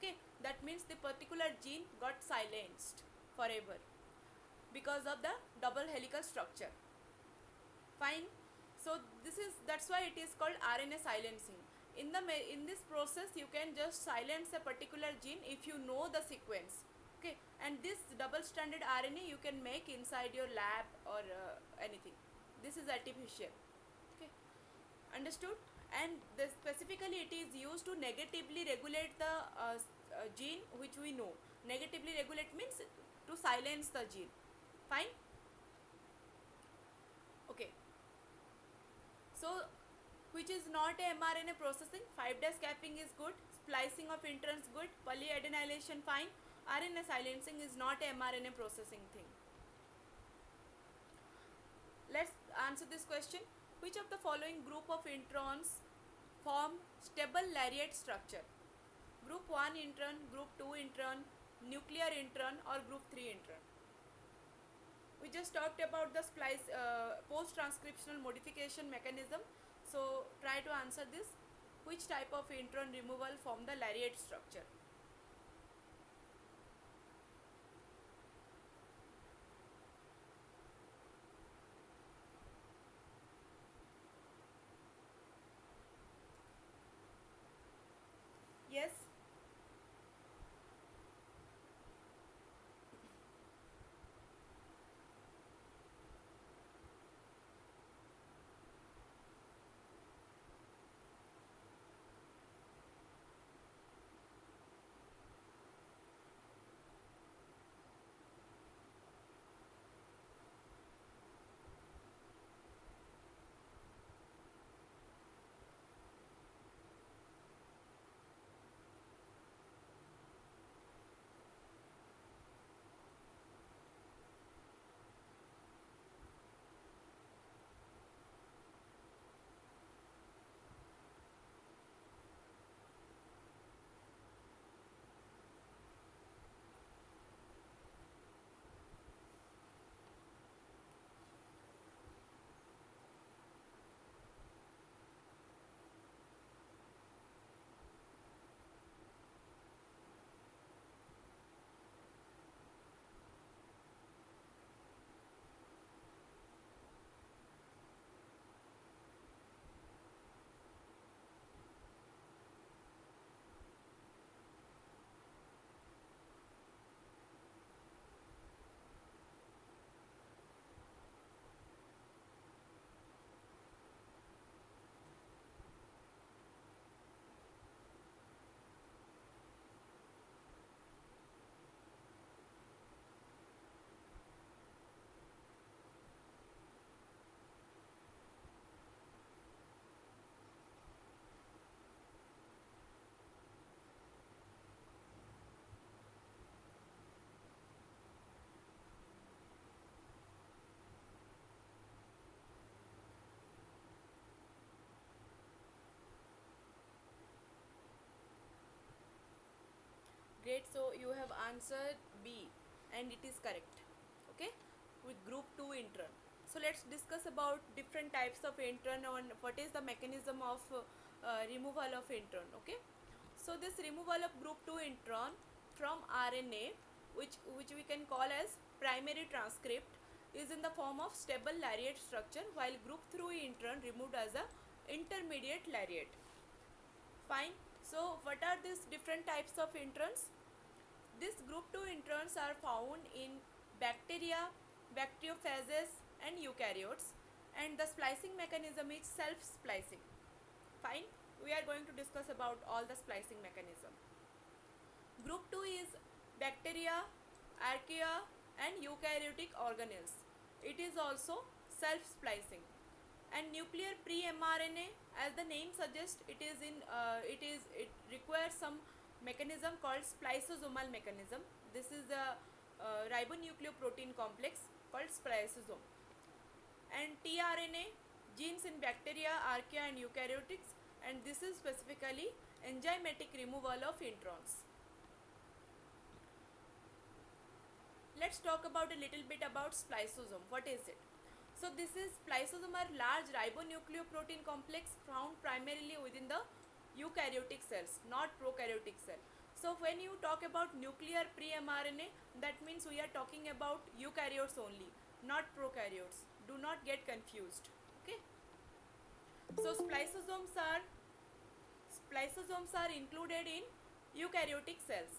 Okay, that means the particular gene got silenced forever because of the double helical structure. Fine. So that's why it is called RNA silencing. In this process, you can just silence a particular gene if you know the sequence. Okay, and this double-stranded RNA you can make inside your lab or anything. This is artificial. Okay, understood? And specifically it is used to negatively regulate the gene which we know. Negatively regulate means to silence the gene. Fine. Okay. So, which is not a mRNA processing. 5' capping is good, splicing of introns good, polyadenylation fine. RNA silencing is not a mRNA processing thing. Let's answer this question. Which of the following group of introns form stable lariat structure? Group 1 intron, group 2 intron, nuclear intron, or group 3 intron? We just talked about the splice post-transcriptional modification mechanism. So try to answer this. Which type of intron removal form the lariat structure? Yes. Great. So you have answered B, and it is correct. Okay, with group 2 intron. So let's discuss about different types of intron and what is the mechanism of removal of intron. Okay, so this removal of group 2 intron from RNA, which we can call as primary transcript, is in the form of stable lariat structure, while group 3 intron removed as a intermediate lariat. Fine. So what are these different types of introns? These group 2 introns are found in bacteria, bacteriophages, and eukaryotes, and the splicing mechanism is self-splicing. Fine, we are going to discuss about all the splicing mechanism. Group 2 is bacteria, archaea and eukaryotic organelles. It is also self-splicing. And nuclear pre-mRNA, as the name suggests, it requires some mechanism called spliceosomal mechanism. This is the ribonucleoprotein complex called spliceosome. And tRNA, genes in bacteria, archaea and eukaryotics, and this is specifically enzymatic removal of introns. Let's talk about a little bit about spliceosome. What is it? So this is spliceosome are large ribonucleoprotein complex found primarily within the eukaryotic cells, not prokaryotic cell. So when you talk about nuclear pre-mRNA, that means we are talking about eukaryotes only, not prokaryotes. Do not get confused. Okay. So spliceosomes are included in eukaryotic cells.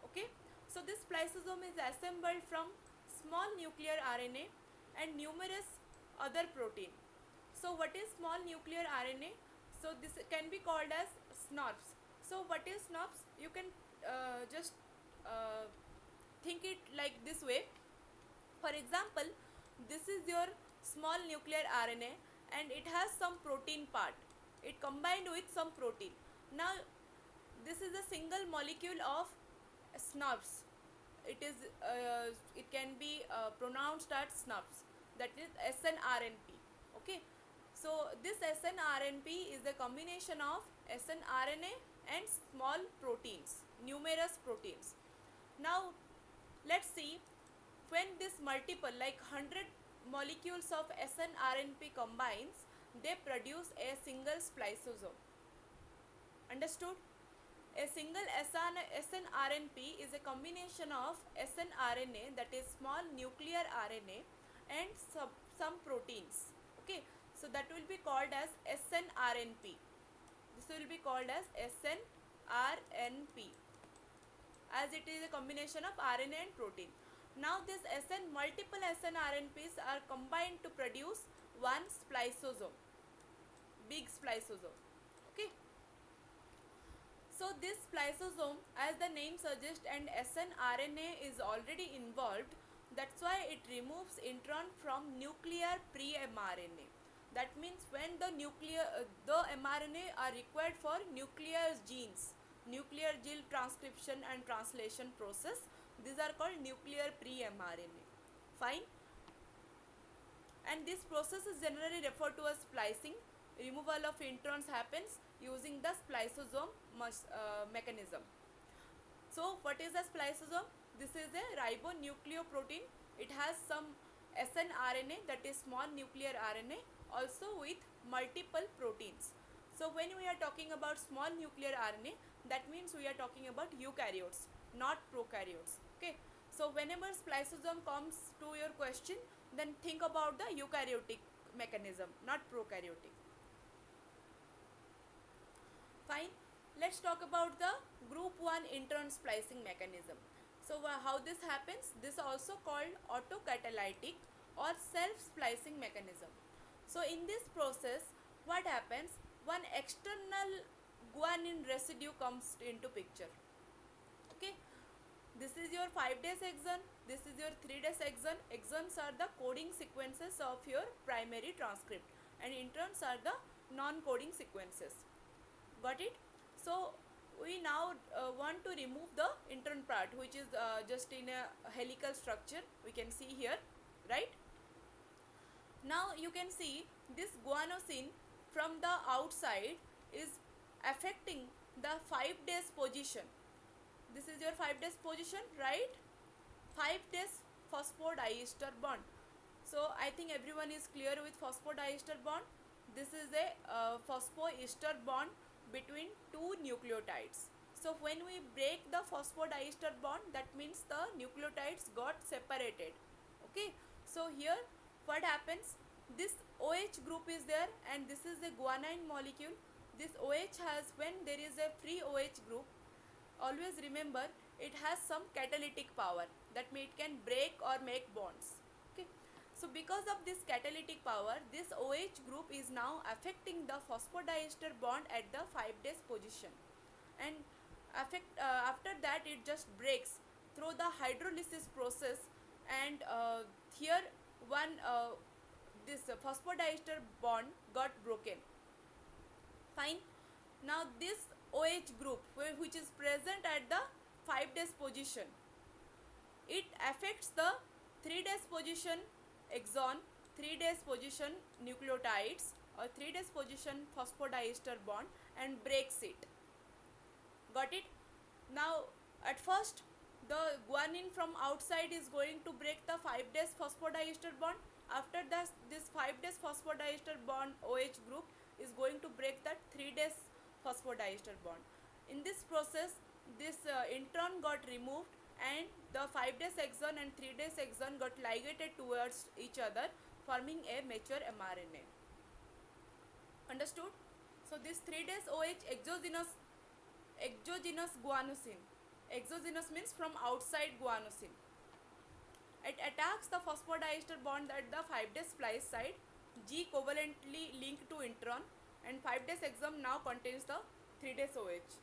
Okay. So this spliceosome is assembled from small nuclear RNA and numerous other protein. So what is small nuclear RNA? So this can be called as SNRPs. So what is SNRPs? You can just think it like this way. For example, this is your small nuclear RNA and it has some protein part. It combined with some protein. Now this is a single molecule of SNRPs. It can be pronounced as SNRPs, that is snRNP. Okay, so this snRNP is a combination of snRNA and small proteins, numerous proteins. Now let's see, when this multiple like 100 molecules of snRNP combines, they produce a single spliceosome. Understood? A single snRNP is a combination of snRNA, that is small nuclear RNA, and some proteins. Okay, so that will be called as snRNP. This will be called as snRNP, as it is a combination of RNA and protein. Now this multiple snRNPs are combined to produce one spliceosome, big spliceosome. Okay. So this spliceosome, as the name suggests, and snRNA is already involved, that's why it removes intron from nuclear pre-mRNA. That means when the mRNA are required for nuclear genes, nuclear gene transcription and translation process, these are called nuclear pre-mRNA. Fine. And this process is generally referred to as splicing. Removal of introns happens using the spliceosome mechanism. So what is a spliceosome? This is a ribonucleoprotein. It has some snRNA, that is small nuclear RNA, also with multiple proteins. So when we are talking about small nuclear RNA, that means we are talking about eukaryotes, not prokaryotes. Okay. So whenever spliceosome comes to your question, then think about the eukaryotic mechanism, not prokaryotic. Fine. Let's talk about the group 1 intron splicing mechanism. So how this happens? This is also called autocatalytic or self-splicing mechanism. So in this process, what happens? One external guanine residue comes into picture. Okay. This is your 5' exon. This is your 3' exon. Exons are the coding sequences of your primary transcript, and introns are the non-coding sequences. Got it? So we now want to remove the intron part, which is just in a helical structure. We can see here, right? Now you can see this guanosine from the outside is affecting the 5' position. This is your 5' position, right? 5' phosphodiester bond. So I think everyone is clear with phosphodiester bond. This is a phosphoester bond between two nucleotides. So when we break the phosphodiester bond, that means the nucleotides got separated. Okay. So here what happens? This OH group is there, and this is a guanine molecule. This OH has, when there is a free OH group, always remember it has some catalytic power. That means it can break or make bonds. Okay. So because of this catalytic power, this OH group is now affecting the phosphodiester bond at the 5 days position, and after that it just breaks through the hydrolysis process, and here one this phosphodiester bond got broken. Fine. Now this OH group which is present at the 5 days position, it affects the 3 days position exon, 3 days position nucleotides or 3 days position phosphodiester bond and breaks it. Got it? Now at first the guanine from outside is going to break the 5 days phosphodiester bond. After that, this 5 days phosphodiester bond OH group is going to break that 3 days phosphodiester bond. In this process, this intron got removed and the 5 days exon and 3 days exon got ligated towards each other, forming a mature mRNA. Understood? So this 3 days OH exogenous guanosine. Exogenous means from outside guanosine. It attacks the phosphodiester bond at the 5 days splice site, G covalently linked to intron, and 5 days exon now contains the 3 days OH.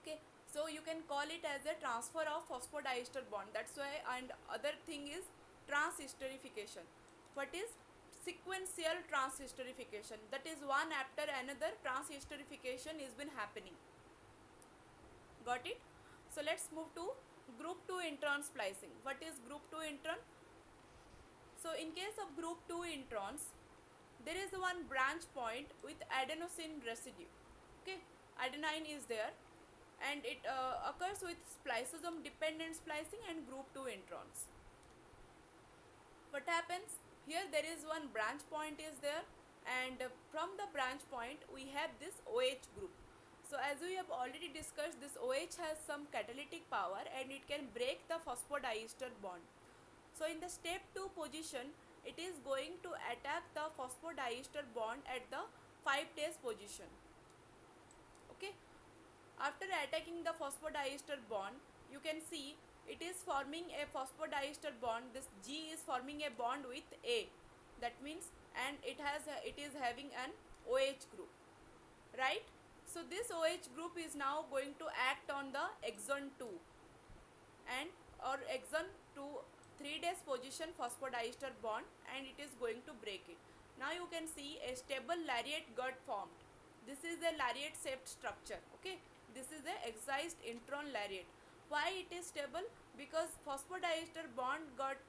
Okay, so you can call it as a transfer of phosphodiester bond. That's why, and other thing is transesterification. What is sequential transesterification? That is one after another transesterification is been happening. Got it? So let's move to group 2 intron splicing. What is group 2 intron? So in case of group 2 introns, there is one branch point with adenosine residue. Okay, adenine is there, and it occurs with spliceosome dependent splicing and group 2 introns. What happens here? There is one branch point is there, and from the branch point we have this OH group. So as we have already discussed, this OH has some catalytic power and it can break the phosphodiester bond. So in the step 2 position, it is going to attack the phosphodiester bond at the 5 days position. Okay. After attacking the phosphodiester bond, you can see it is forming a phosphodiester bond. This G is forming a bond with A. That means, and it is having an OH group, right? So this OH group is now going to act on the exon 2 and or exon 2 3 days position phosphodiester bond, and it is going to break it. Now you can see a stable lariat got formed. This is a lariat shaped structure. Okay, this is a excised intron lariat. Why it is stable? Because phosphodiester bond got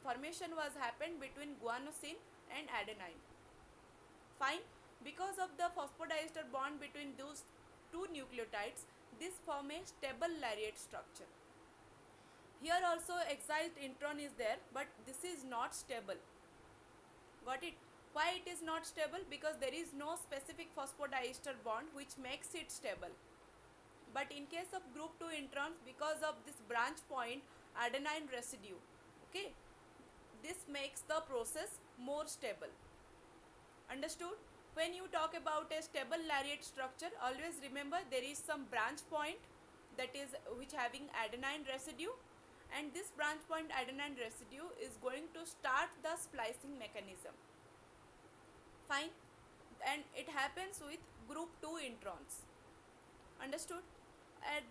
formation was happened between guanosine and adenine. Fine. Because of the phosphodiester bond between those two nucleotides, this form a stable lariat structure. Here also excised intron is there, but this is not stable. Got it? Why it is not stable? Because there is no specific phosphodiester bond which makes it stable. But in case of group 2 introns, because of this branch point adenine residue, okay, this makes the process more stable. Understood? When you talk about a stable lariat structure, always remember there is some branch point that is which having adenine residue, and this branch point adenine residue is going to start the splicing mechanism. Fine. And it happens with group 2 introns. Understood?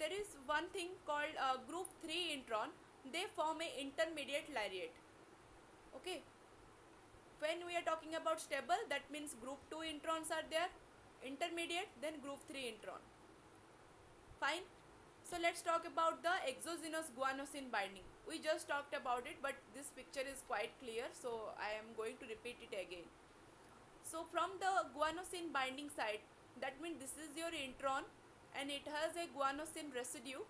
There is one thing called group 3 intron. They form a intermediate lariat. Okay. When we are talking about stable, that means group 2 introns are there, intermediate, then group 3 intron. Fine. So let's talk about the exogenous guanosine binding. We just talked about it, but this picture is quite clear, so I am going to repeat it again. So from the guanosine binding site, that means this is your intron and it has a guanosine residue.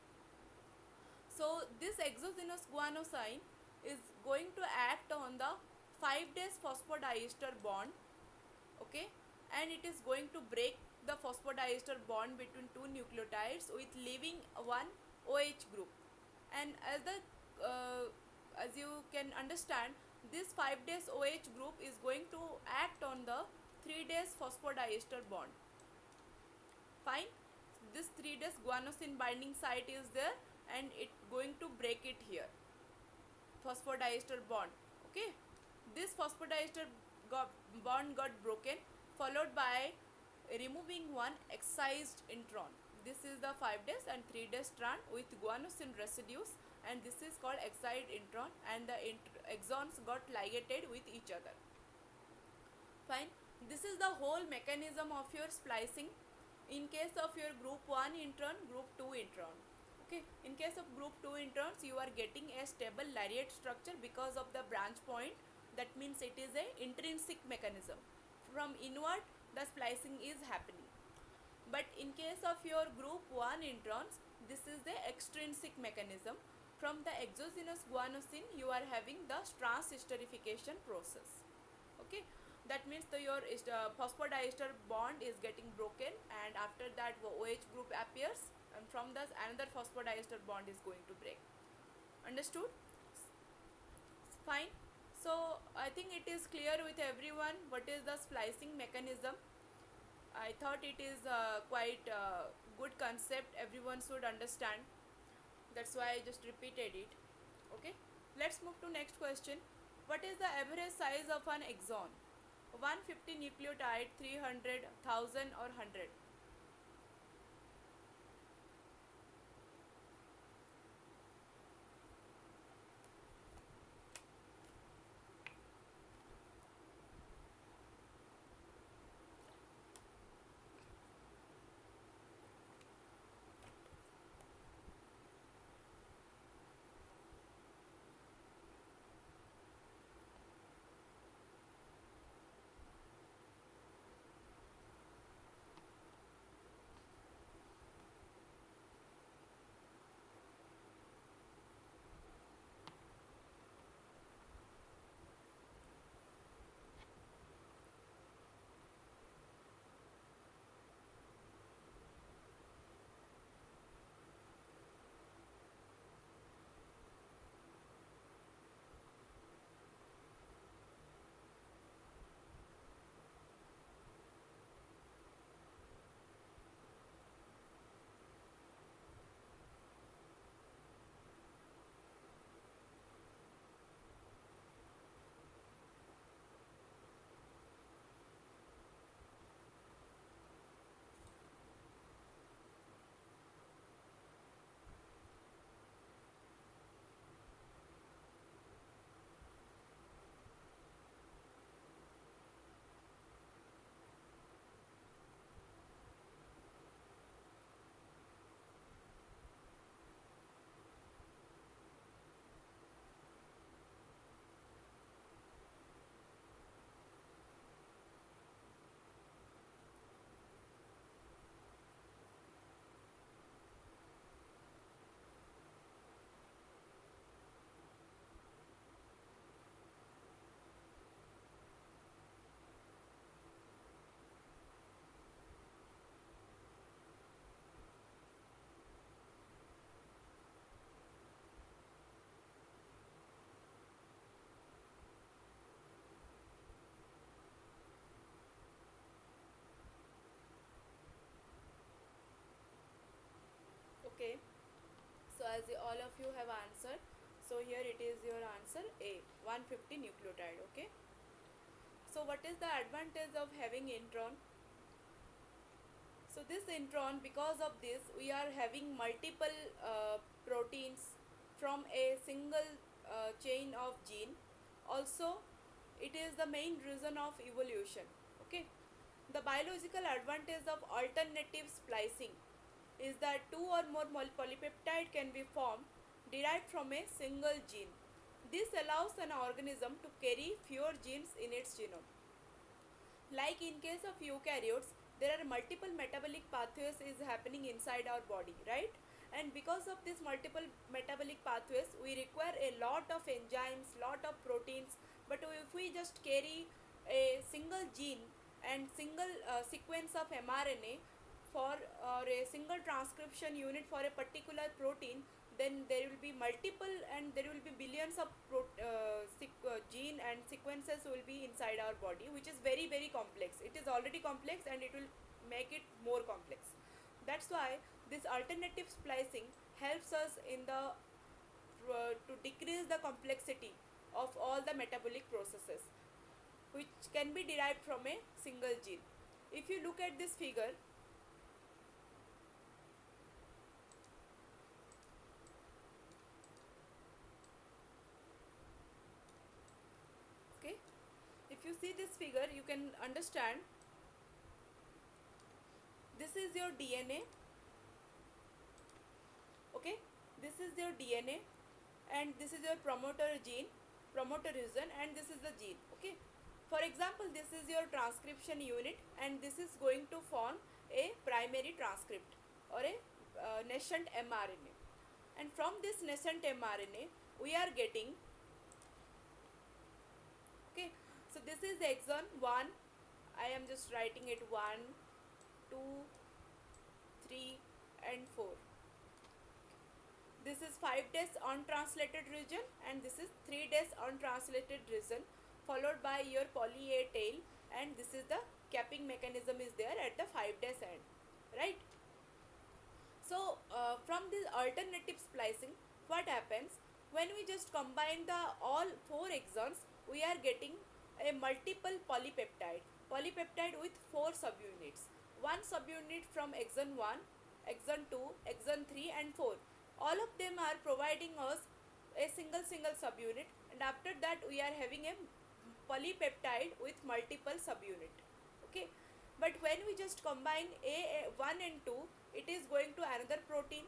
So this exogenous guanosine is going to act on the 5 days phosphodiester bond, okay, and it is going to break the phosphodiester bond between two nucleotides with leaving one OH group. And as you can understand, this 5 days OH group is going to act on the 3 days phosphodiester bond. Fine. This 3 days guanosine binding site is there and it going to break it here, phosphodiester bond. Okay, this phosphodiester got, bond got broken, followed by removing one excised intron. This is the 5 days and 3 days strand with guanosine residues, and this is called excised intron, and the exons got ligated with each other. Fine. This is the whole mechanism of your splicing in case of your group 1 intron, group 2 intron. Okay, in case of group 2 introns, you are getting a stable lariat structure because of the branch point. That means it is a intrinsic mechanism. From inward, the splicing is happening. But in case of your group 1 introns, this is the extrinsic mechanism. From the exogenous guanosine, you are having the transesterification process. Okay, that means your phosphodiester bond is getting broken, and after that OH group appears, and from the another phosphodiester bond is going to break. Understood? Fine. So I think it is clear with everyone what is the splicing mechanism. I thought it is quite good concept, everyone should understand. That's why I just repeated it. Okay, let's move to next question. What is the average size of an exon? 150 nucleotide, 300, 1000 or 100? Okay, so as all of you have answered, so here it is your answer A, 150 nucleotide. Okay, so what is the advantage of having intron? So this intron, because of this, we are having multiple proteins from a single chain of gene. Also, it is the main reason of evolution. Okay, the biological advantage of alternative splicing is that two or more polypeptide can be formed derived from a single gene. This allows an organism to carry fewer genes in its genome. Like in case of eukaryotes, there are multiple metabolic pathways is happening inside our body, right? And because of these multiple metabolic pathways, we require a lot of enzymes, lot of proteins. But if we just carry a single gene and single sequence of mRNA for or a single transcription unit for a particular protein, then there will be multiple and there will be billions of gene and sequences will be inside our body, which is very very complex. It is already complex and it will make it more complex. That's why this alternative splicing helps us in the to decrease the complexity of all the metabolic processes which can be derived from a single gene. If you look at this figure, okay, if you see this figure, you can understand this is your DNA, okay, this is your DNA, and this is your promoter gene, promoter region, and this is the gene, okay. For example, this is your transcription unit, and this is going to form a primary transcript or a nascent mRNA, and from this nascent mRNA we are getting, okay, so this is exon 1, I am just writing it 1, 2, 3 and 4. This is 5 days untranslated region, and this is 3 days untranslated region, followed by your poly A tail, and this is the capping mechanism is there at the 5 days end, right? So from this alternative splicing, what happens when we just combine the all 4 exons, we are getting a multiple polypeptide with 4 subunits. One subunit from exon 1, exon 2, exon 3 and 4. All of them are providing us a single subunit, and after that we are having a polypeptide with multiple subunit, okay. But when we just combine A1 and 2, it is going to another protein,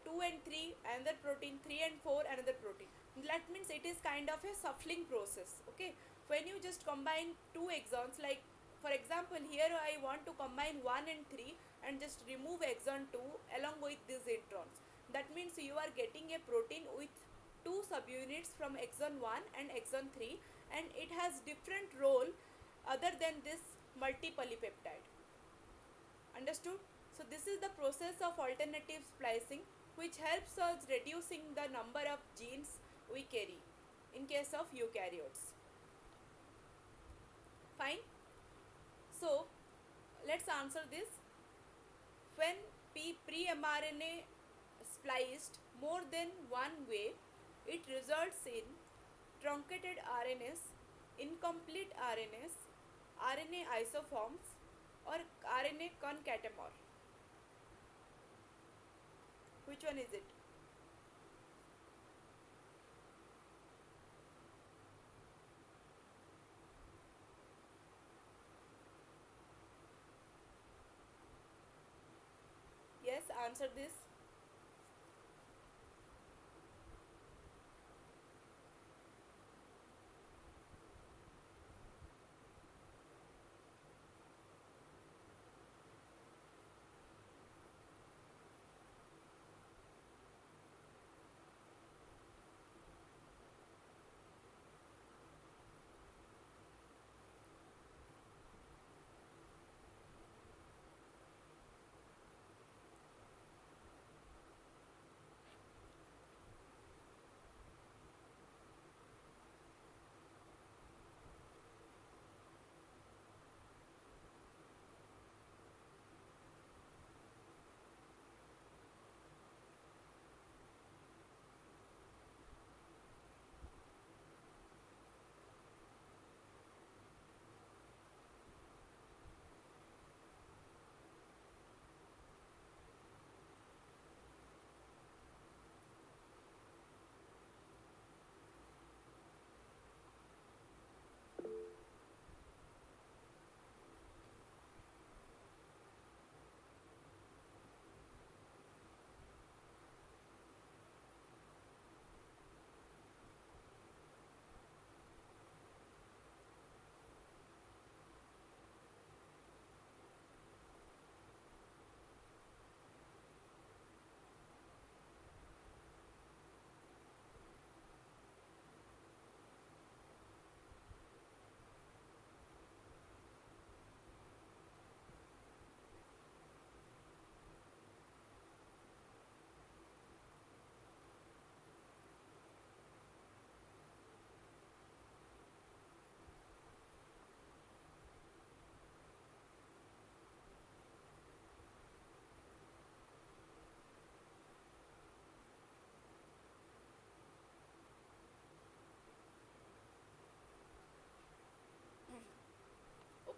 2 and 3 another protein, 3 and 4 another protein. That means it is kind of a shuffling process, okay. When you just combine 2 exons, like for example here I want to combine 1 and 3 and just remove exon 2 along with these introns. That means you are getting a protein with 2 subunits from exon 1 and exon 3, and it has different role other than this multipolypeptide. Understood? So this is the process of alternative splicing, which helps us reducing the number of genes we carry in case of eukaryotes. Fine. So let's answer this. When pre-mRNA spliced more than one way, it results in truncated RNAs, incomplete RNAs, RNA isoforms, or RNA concatamor. Which one is it? Yes, answer this.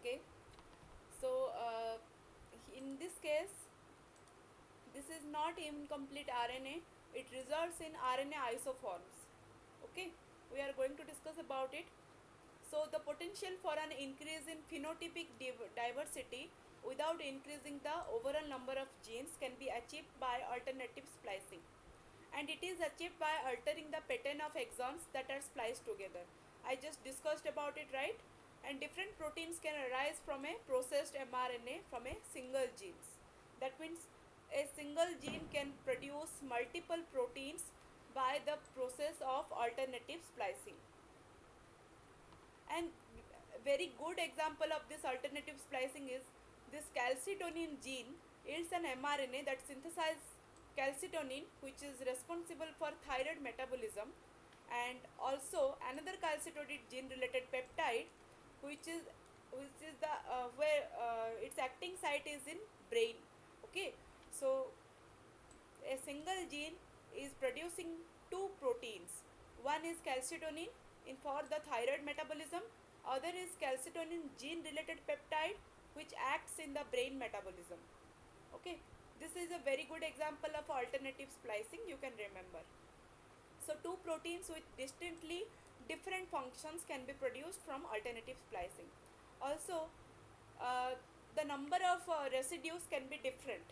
Okay, so in this case, this is not incomplete RNA, it results in RNA isoforms. Okay, we are going to discuss about it. So the potential for an increase in phenotypic diversity without increasing the overall number of genes can be achieved by alternative splicing, and it is achieved by altering the pattern of exons that are spliced together. I just discussed about it, right? And different proteins can arise from a processed mRNA from a single genes. That means a single gene can produce multiple proteins by the process of alternative splicing. And very good example of this alternative splicing is this calcitonin gene yields an mRNA that synthesizes calcitonin, which is responsible for thyroid metabolism, and also another calcitonin gene related peptide, which is the where its acting site is in brain. Okay, so a single gene is producing two proteins. One is calcitonin in for the thyroid metabolism, other is calcitonin gene related peptide which acts in the brain metabolism. Okay, this is a very good example of alternative splicing, you can remember. So two proteins with distinctly different functions can be produced from alternative splicing. Also, uh, the number of residues can be different,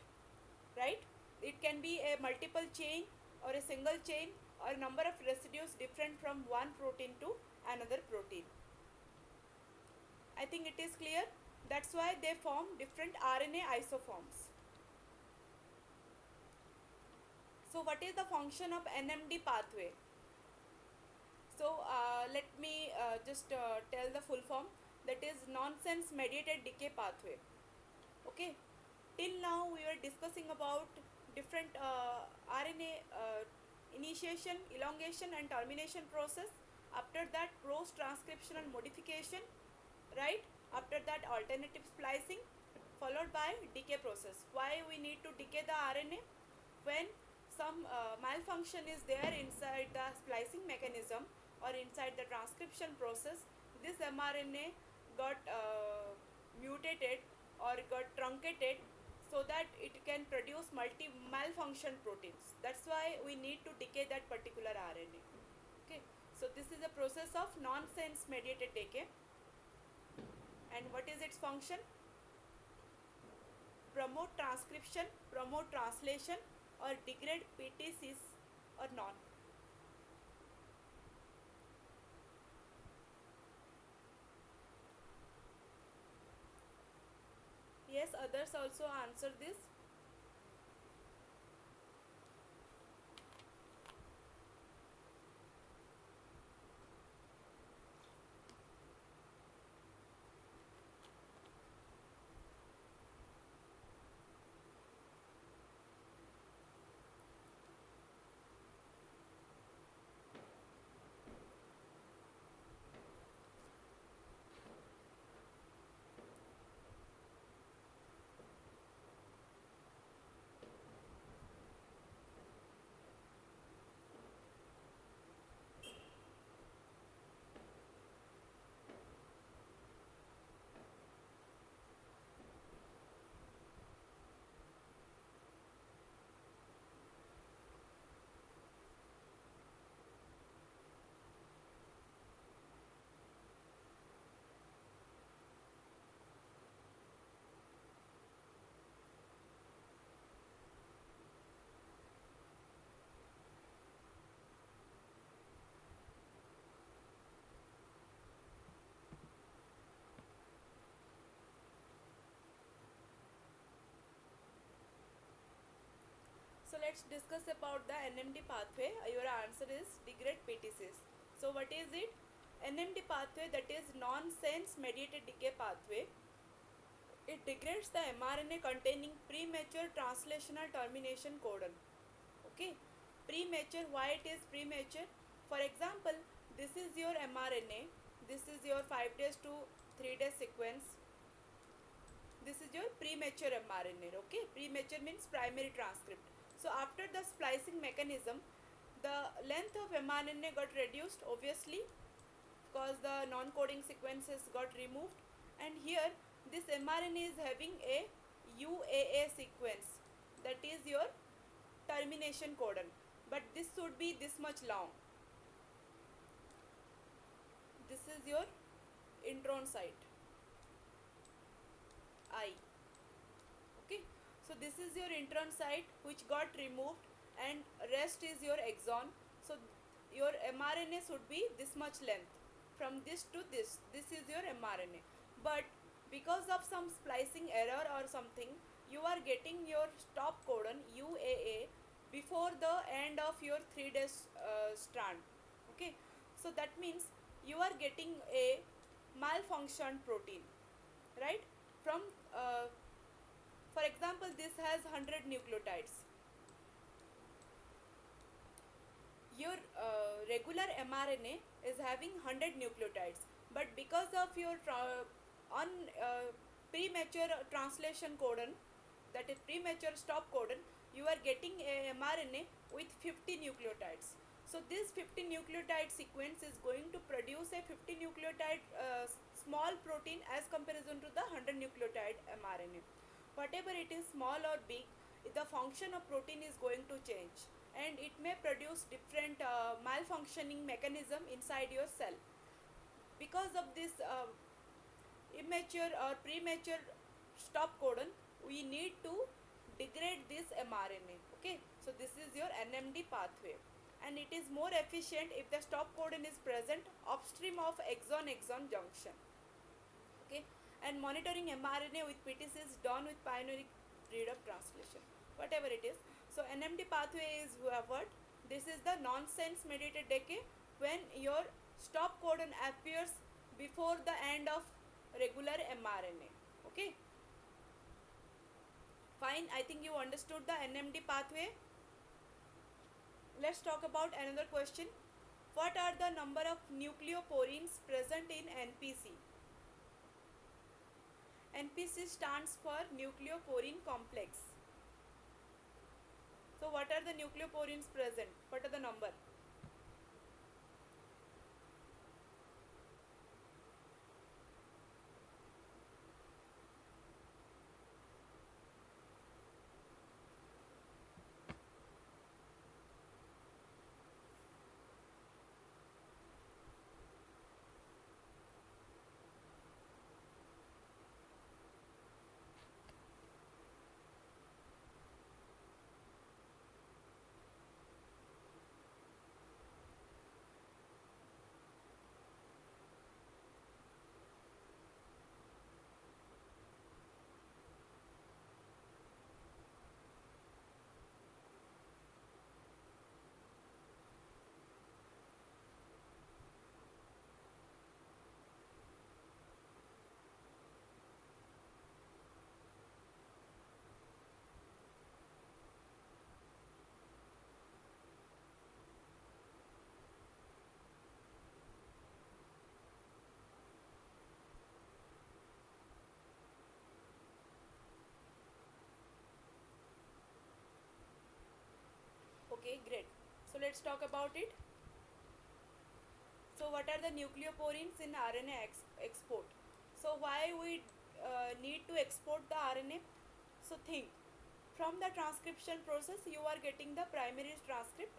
right? It can be a multiple chain or a single chain, or number of residues different from one protein to another protein. I think it is clear. That's why they form different RNA isoforms. So what is the function of NMD pathway? So let me just tell the full form, that is nonsense mediated decay pathway. Okay, till now we were discussing about different RNA initiation, elongation and termination process. After that post transcriptional modification, right? After that alternative splicing, followed by decay process. Why we need to decay the RNA? When some malfunction is there inside the splicing mechanism or inside the transcription process, this mRNA got mutated or got truncated so that it can produce multi malfunction proteins. That's why we need to decay that particular RNA. Okay, so this is a process of nonsense mediated decay. And what is its function? Promote transcription, promote translation, or degrade PTCs or non. Yes, others also answer this. So let's discuss about the NMD pathway. Your answer is degrade PTCs. So what is it? NMD pathway, that is nonsense mediated decay pathway. It degrades the mRNA containing premature translational termination codon. Okay, premature. Why it is premature? For example, this is your mRNA. This is your 5 days to 3 days sequence. This is your premature mRNA. Okay, premature means primary transcript. So after the splicing mechanism, the length of mRNA got reduced obviously because the non-coding sequences got removed, And here this mRNA is having a UAA sequence, that is your termination codon, but this should be this much long. This is your intron site I. Okay, so this is your intron site which got removed, and rest is your exon. So your mRNA should be this much length, from this to this is your mRNA. But because of some splicing error or something, you are getting your stop codon UAA before the end of your 3 days strand. Okay, so that means you are getting a malfunctioned protein, right? From for example, this has 100 nucleotides. Your regular mRNA is having 100 nucleotides, but because of your on premature translation codon, that is premature stop codon, you are getting a mRNA with 50 nucleotides. So this 50 nucleotide sequence is going to produce a 50 nucleotide small protein as comparison to the 100 nucleotide mRNA. Whatever it is, small or big, the function of protein is going to change, and it may produce different malfunctioning mechanism inside your cell. Because of this immature or premature stop codon, we need to degrade this mRNA. Okay, so this is your NMD pathway, and it is more efficient if the stop codon is present upstream of exon-exon junction. Okay, and monitoring mRNA with PTC is done with pioneering breed of translation, whatever it is. So NMD pathway is what? This is the nonsense mediated decay, when your stop codon appears before the end of regular mRNA. Okay, fine, I think you understood the NMD pathway. Let's talk about another question. What are the number of nucleoporins present in NPC? NPC stands for nucleoporine complex. So what are the nucleoporins present? What are the number? Okay, great. So let's talk about it. So what are the nucleoporins in RNA export? So why we need to export the RNA? So think, from the transcription process you are getting the primary transcript.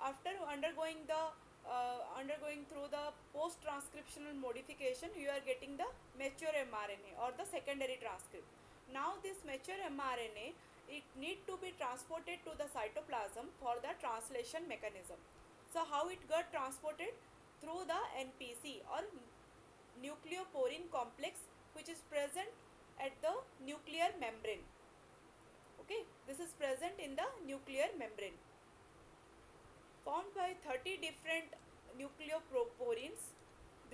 After undergoing through the post transcriptional modification, you are getting the mature mRNA or the secondary transcript. Now this mature mRNA, it need to be transported to the cytoplasm for the translation mechanism. So how it got transported? Through the NPC or nucleoporine complex, which is present at the nuclear membrane. Okay, this is present in the nuclear membrane, formed by 30 different nucleoporins.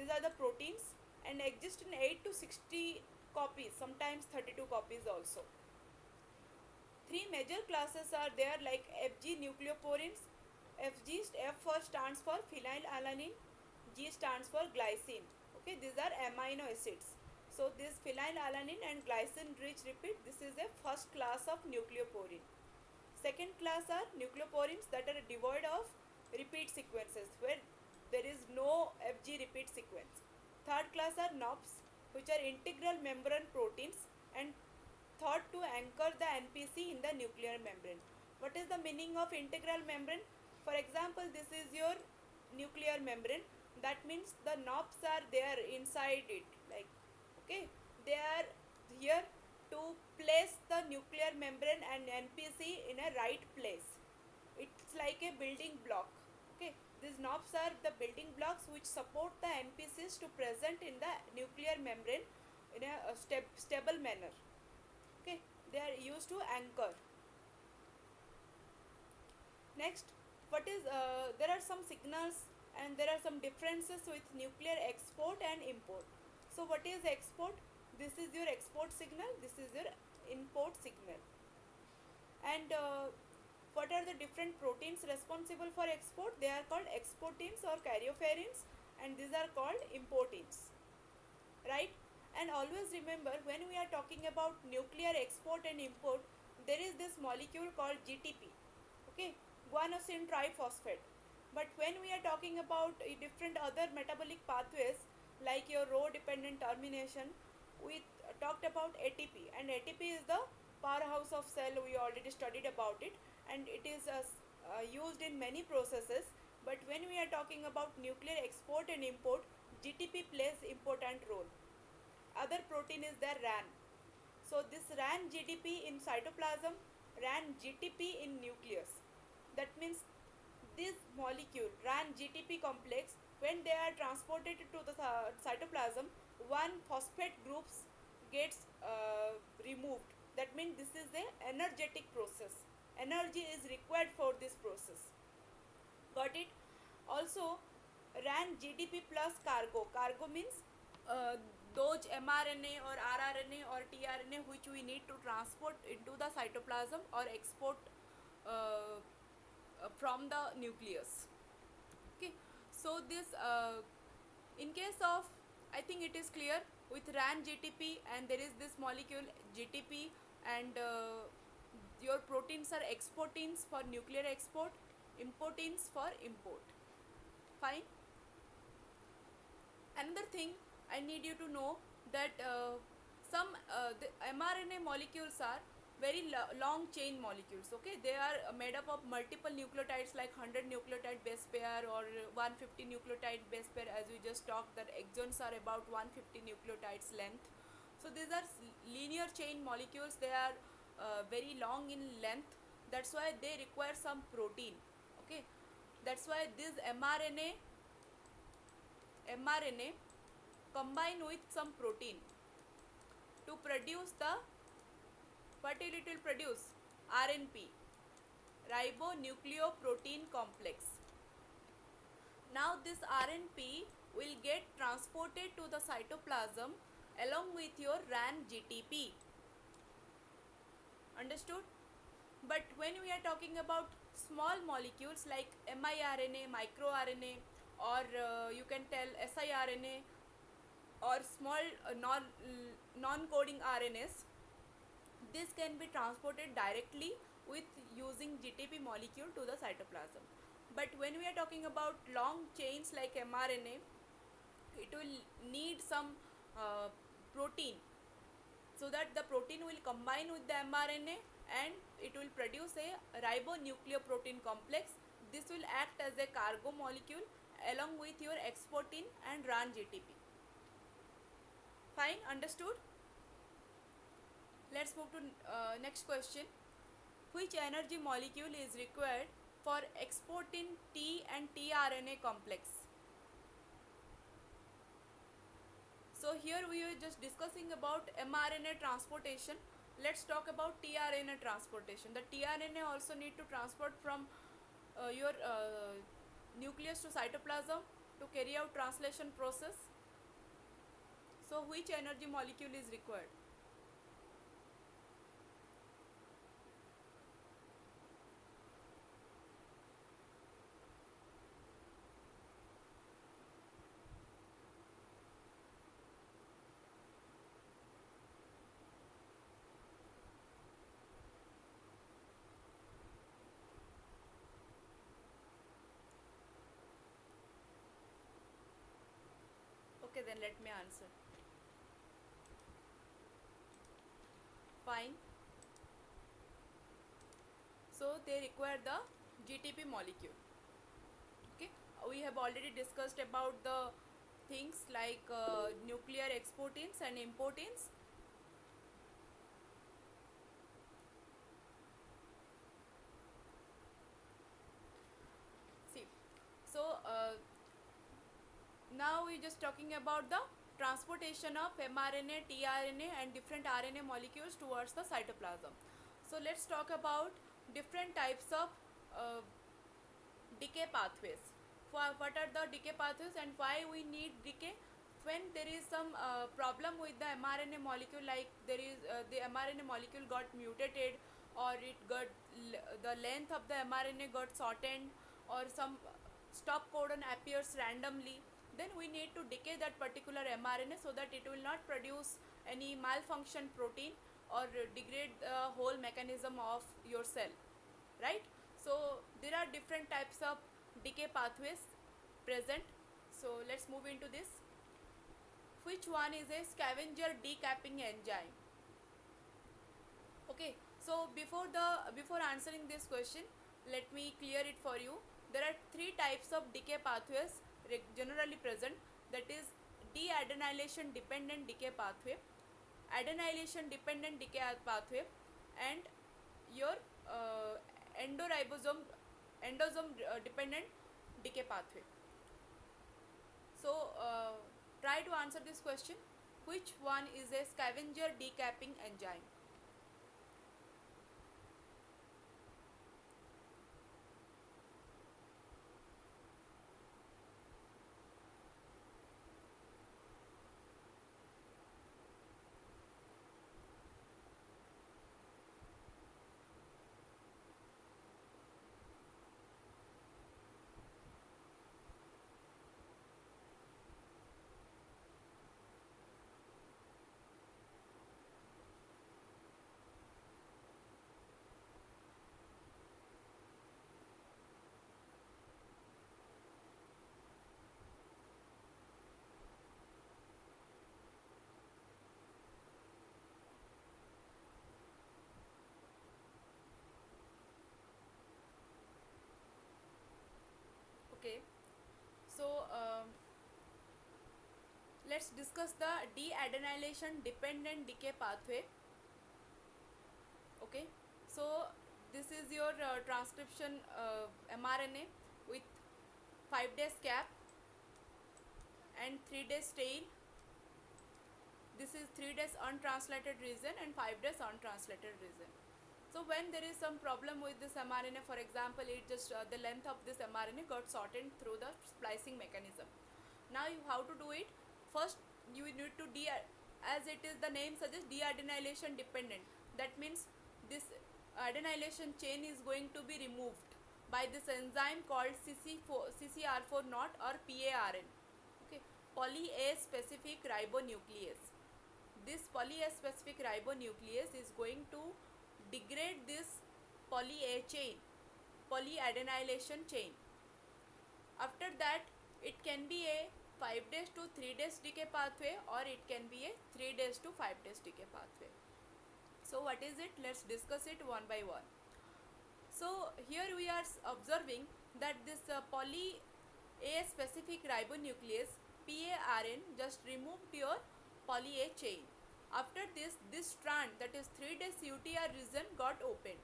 These are the proteins, and exist in 8 to 60 copies, sometimes 32 copies also. Three major classes are there, like FG nucleoporins. F stands for phenylalanine, G stands for glycine. Okay, these are amino acids. So this phenylalanine and glycine rich repeat, this is a first class of nucleoporine. Second class are nucleoporins that are devoid of repeat sequences, where there is no FG repeat sequence. Third class are NOPs, which are integral membrane proteins and thought to anchor the NPC in the nuclear membrane. What is the meaning of integral membrane? For example, this is your nuclear membrane. That means the knobs are there inside it. Like, okay, they are here to place the nuclear membrane and NPC in a right place. It's like a building block. Okay, these knobs are the building blocks which support the NPCs to present in the nuclear membrane in a stable manner. Okay, they are used to anchor. Next, what is there are some signals and there are some differences with nuclear export and import. So what is export? This is your export signal, this is your import signal. And what are the different proteins responsible for export? They are called exportins or karyopharines, and these are called importins, right? And always remember, when we are talking about nuclear export and import, there is this molecule called GTP, okay, guanosine triphosphate. But when we are talking about different other metabolic pathways like your rho dependent termination, we talked about ATP, and ATP is the powerhouse of cell. We already studied about it, and it is used in many processes. But when we are talking about nuclear export and import, GTP plays important role. Other protein is the RAN. So this RAN GDP in cytoplasm, RAN GTP in nucleus. That means this molecule RAN GTP complex, when they are transported to the cytoplasm, one phosphate groups gets removed. That means this is a energetic process. Energy is required for this process. Got it? Also, RAN GDP plus cargo. Cargo means uh, those mRNA or rRNA or tRNA which we need to transport into the cytoplasm or export from the nucleus. Okay, so this in case of, I think it is clear, with RAN GTP, and there is this molecule GTP, and your proteins are exportins for nuclear export, importins for import. Fine. Another thing I need you to know that some the mRNA molecules are very long chain molecules. Okay, they are made up of multiple nucleotides like 100 nucleotide base pair or 150 nucleotide base pair. As we just talked, that exons are about 150 nucleotides length. So these are linear chain molecules. They are very long in length. That's why they require some protein. Okay, that's why this mRNA combine with some protein to produce the, what it will produce, RNP, ribonucleoprotein complex. Now this RNP will get transported to the cytoplasm along with your RAN GTP. Understood? But when we are talking about small molecules like miRNA, microRNA, or you can tell siRNA, or small non-coding RNAs, this can be transported directly with using GTP molecule to the cytoplasm. But when we are talking about long chains like mRNA, it will need some protein, so that the protein will combine with the mRNA and it will produce a ribonucleoprotein complex. This will act as a cargo molecule along with your exportin and RAN GTP. Fine, understood? Let's move to next question. Which energy molecule is required for exportin T and tRNA complex? So here we are just discussing about mRNA transportation. Let's talk about tRNA transportation. The tRNA also need to transport from your nucleus to cytoplasm to carry out translation process. So which energy molecule is required? Okay, then let me answer. Fine. So they require the GTP molecule. Okay, we have already discussed about the things like nuclear exportins and importins. See, so now we're just talking about the transportation of mRNA, tRNA and different RNA molecules towards the cytoplasm. So let's talk about different types of uh, decay pathways. For what are the decay pathways and why we need decay? When there is some problem with the mRNA molecule, like there is the mRNA molecule got mutated, or it got the length of the mRNA got shortened, or some stop codon appears randomly, then we need to decay that particular mRNA so that it will not produce any malfunction protein or degrade the whole mechanism of your cell, right? So there are different types of decay pathways present. So let's move into this. Which one is a scavenger decapping enzyme? Okay, so before answering this question, let me clear it for you. There are three types of decay pathways generally present, that is deadenylation dependent decay pathway, adenylation dependent decay pathway, and your endoribosome endosome dependent decay pathway. So try to answer this question. Which one is a scavenger decapping enzyme? Okay, so let's discuss the deadenylation dependent decay pathway. Okay, so this is your transcription mRNA with 5 days cap and 3 days tail. This is 3 days untranslated region and 5 days untranslated region. So when there is some problem with this mRNA, for example, it just the length of this mRNA got shortened through the splicing mechanism. Now you how to do it? First you need to as it is the name suggests, deadenylation dependent. That means this adenylation chain is going to be removed by this enzyme called CCR4 not or PARN. Okay, poly A specific ribonuclease. This poly A specific ribonuclease is going to degrade this poly A chain, polyadenylation chain. After that, it can be a 5 days to 3 days decay pathway, or it can be a 3 days to 5 days decay pathway. So what is it? Let's discuss it one by one. So here we are observing that this poly A specific ribonuclease PARN just removed your poly A chain. After this strand, that is 3 days UTR region got opened.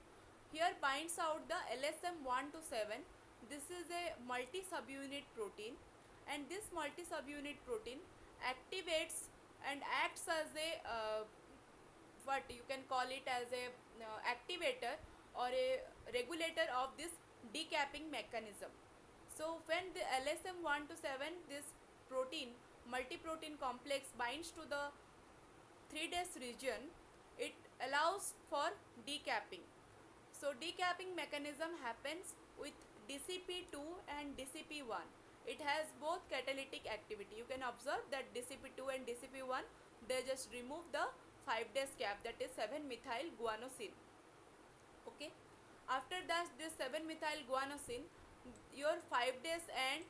Here binds out the LSM1 to 7. This is a multi-subunit protein, and this multi-subunit protein activates and acts as a what you can call it as a activator or a regulator of this decapping mechanism. So when the LSM1 to 7, this protein multi-protein complex binds to the 3 days region, it allows for decapping. So decapping mechanism happens with DCP2 and DCP1. It has both catalytic activity. You can observe that DCP2 and DCP1, they just remove the 5 days cap, that is 7-methyl guanosine. Okay, after that this 7-methyl guanosine, your 5 days end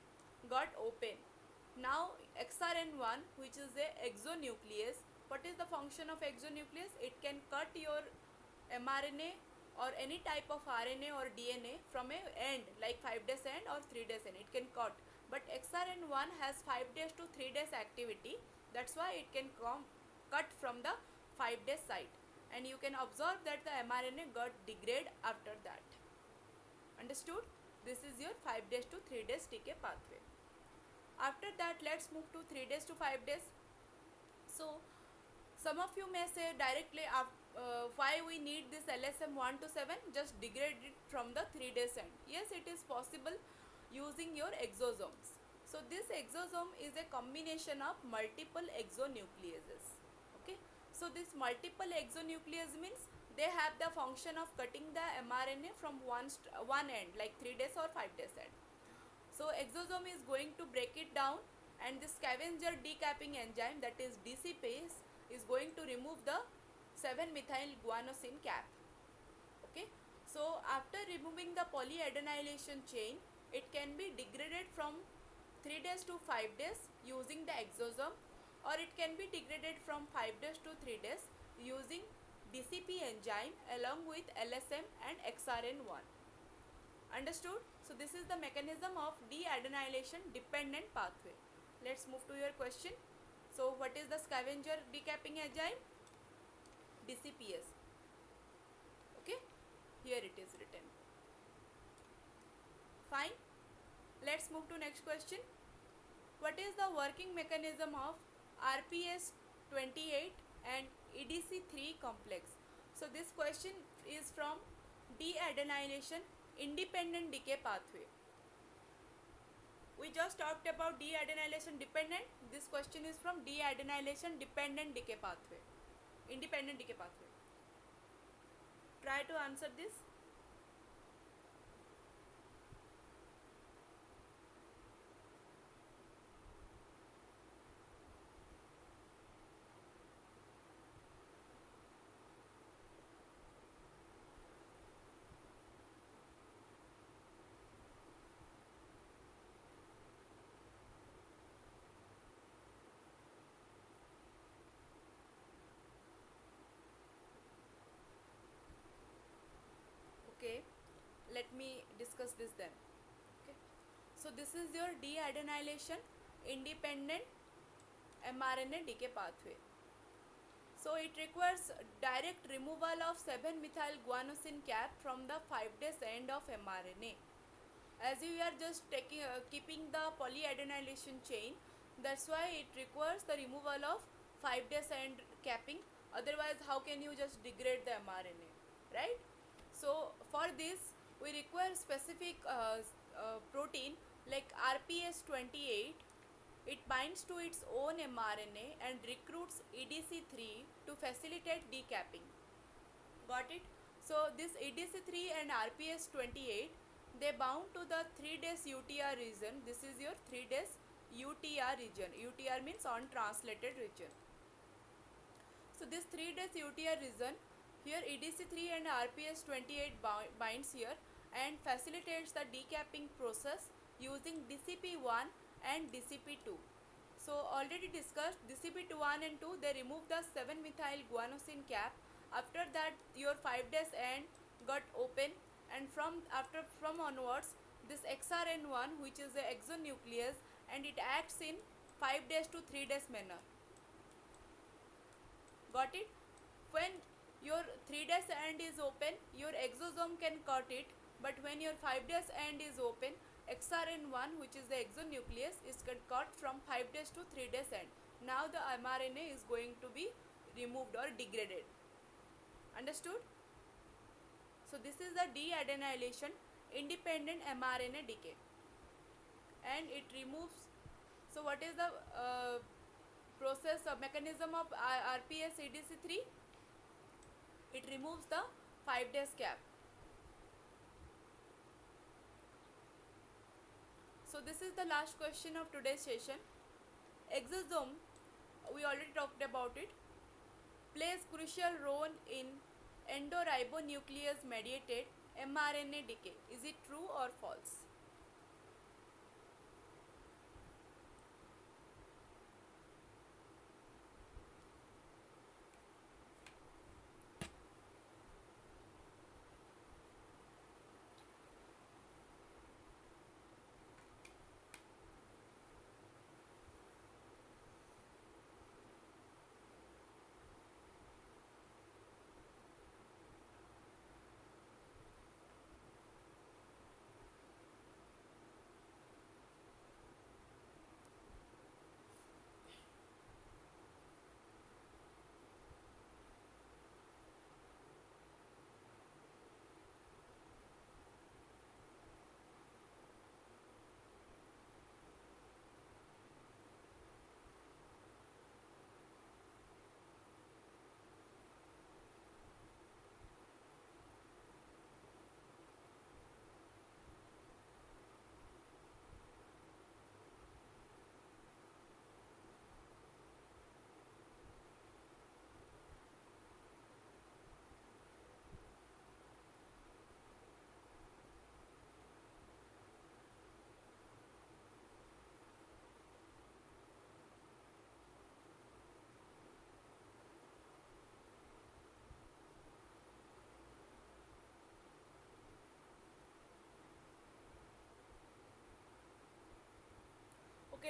got open. Now XRN1, which is a exonuclease, What is the function of exonuclease? It can cut your mRNA or any type of RNA or DNA from a end, like 5 days end or 3 days end. It can cut. But XRN1 has 5 days to 3 days activity. That's why it can cut from the 5 days site. And you can observe that the mRNA got degrade after that. Understood? This is your 5 days to 3 days decay pathway. After that, let's move to 3 days to 5 days. So, some of you may say directly, why we need this LSM 1 to 7, just degrade it from the 3 days end. Yes, it is possible using your exosomes. So this exosome is a combination of multiple exonucleases. Okay, so this multiple exonuclease means they have the function of cutting the mRNA from one end, like 3 days or 5 days end. So exosome is going to break it down, and the scavenger decapping enzyme, that is DCPase, is going to remove the 7-methyl guanosine cap. Okay, so after removing the polyadenylation chain, it can be degraded from 3 days to 5 days using the exosome, or it can be degraded from 5 days to 3 days using DCP enzyme along with LSM and XRN1. Understood? So this is the mechanism of deadenylation dependent pathway. Let's move to your question. So what is the scavenger decapping enzyme? DCPase. Okay, here it is written. Fine. Let's move to next question. What is the working mechanism of RPS28 and EDC3 complex? So this question is from deadenylation independent decay pathway. We just talked about deadenylation dependent. This question is from deadenylation dependent decay pathway, independent decay pathway. Try to answer this. Okay, let me discuss this then. Okay, so this is your deadenylation independent mRNA decay pathway. So it requires direct removal of 7-methyl guanosine cap from the 5 days end of mRNA. As you are just keeping the polyadenylation chain, that's why it requires the removal of 5 days end capping. Otherwise, how can you just degrade the mRNA, right? So for this, we require specific protein like RPS28. It binds to its own mRNA and recruits EDC3 to facilitate decapping. Got it? So this EDC3 and RPS28, they bound to the 3 days UTR region. This is your 3 days UTR region. UTR means untranslated region. So this 3 days UTR region, here EDC3 and RPS28 binds here and facilitates the decapping process using DCP1 and DCP2. So already discussed, DCP1 and 2, they remove the 7-methyl guanosine cap. After that, your 5 days end got open, and from onwards, this XRN1, which is the exonuclease, and it acts in 5 days to 3 days manner. Got it? When your 3 days end is open, your exosome can cut it, but when your 5 days end is open, XRN1, which is the exonuclease, is cut from 5 days to 3 days end. Now the mRNA is going to be removed or degraded. Understood? So this is the deadenylation independent mRNA decay, and it removes. So what is the process or mechanism of RPS EDC3? It removes the 5 days cap. So this is the last question of today's session. Exosome, we already talked about it, plays crucial role in endoribonuclease mediated mRNA decay. Is it true or false?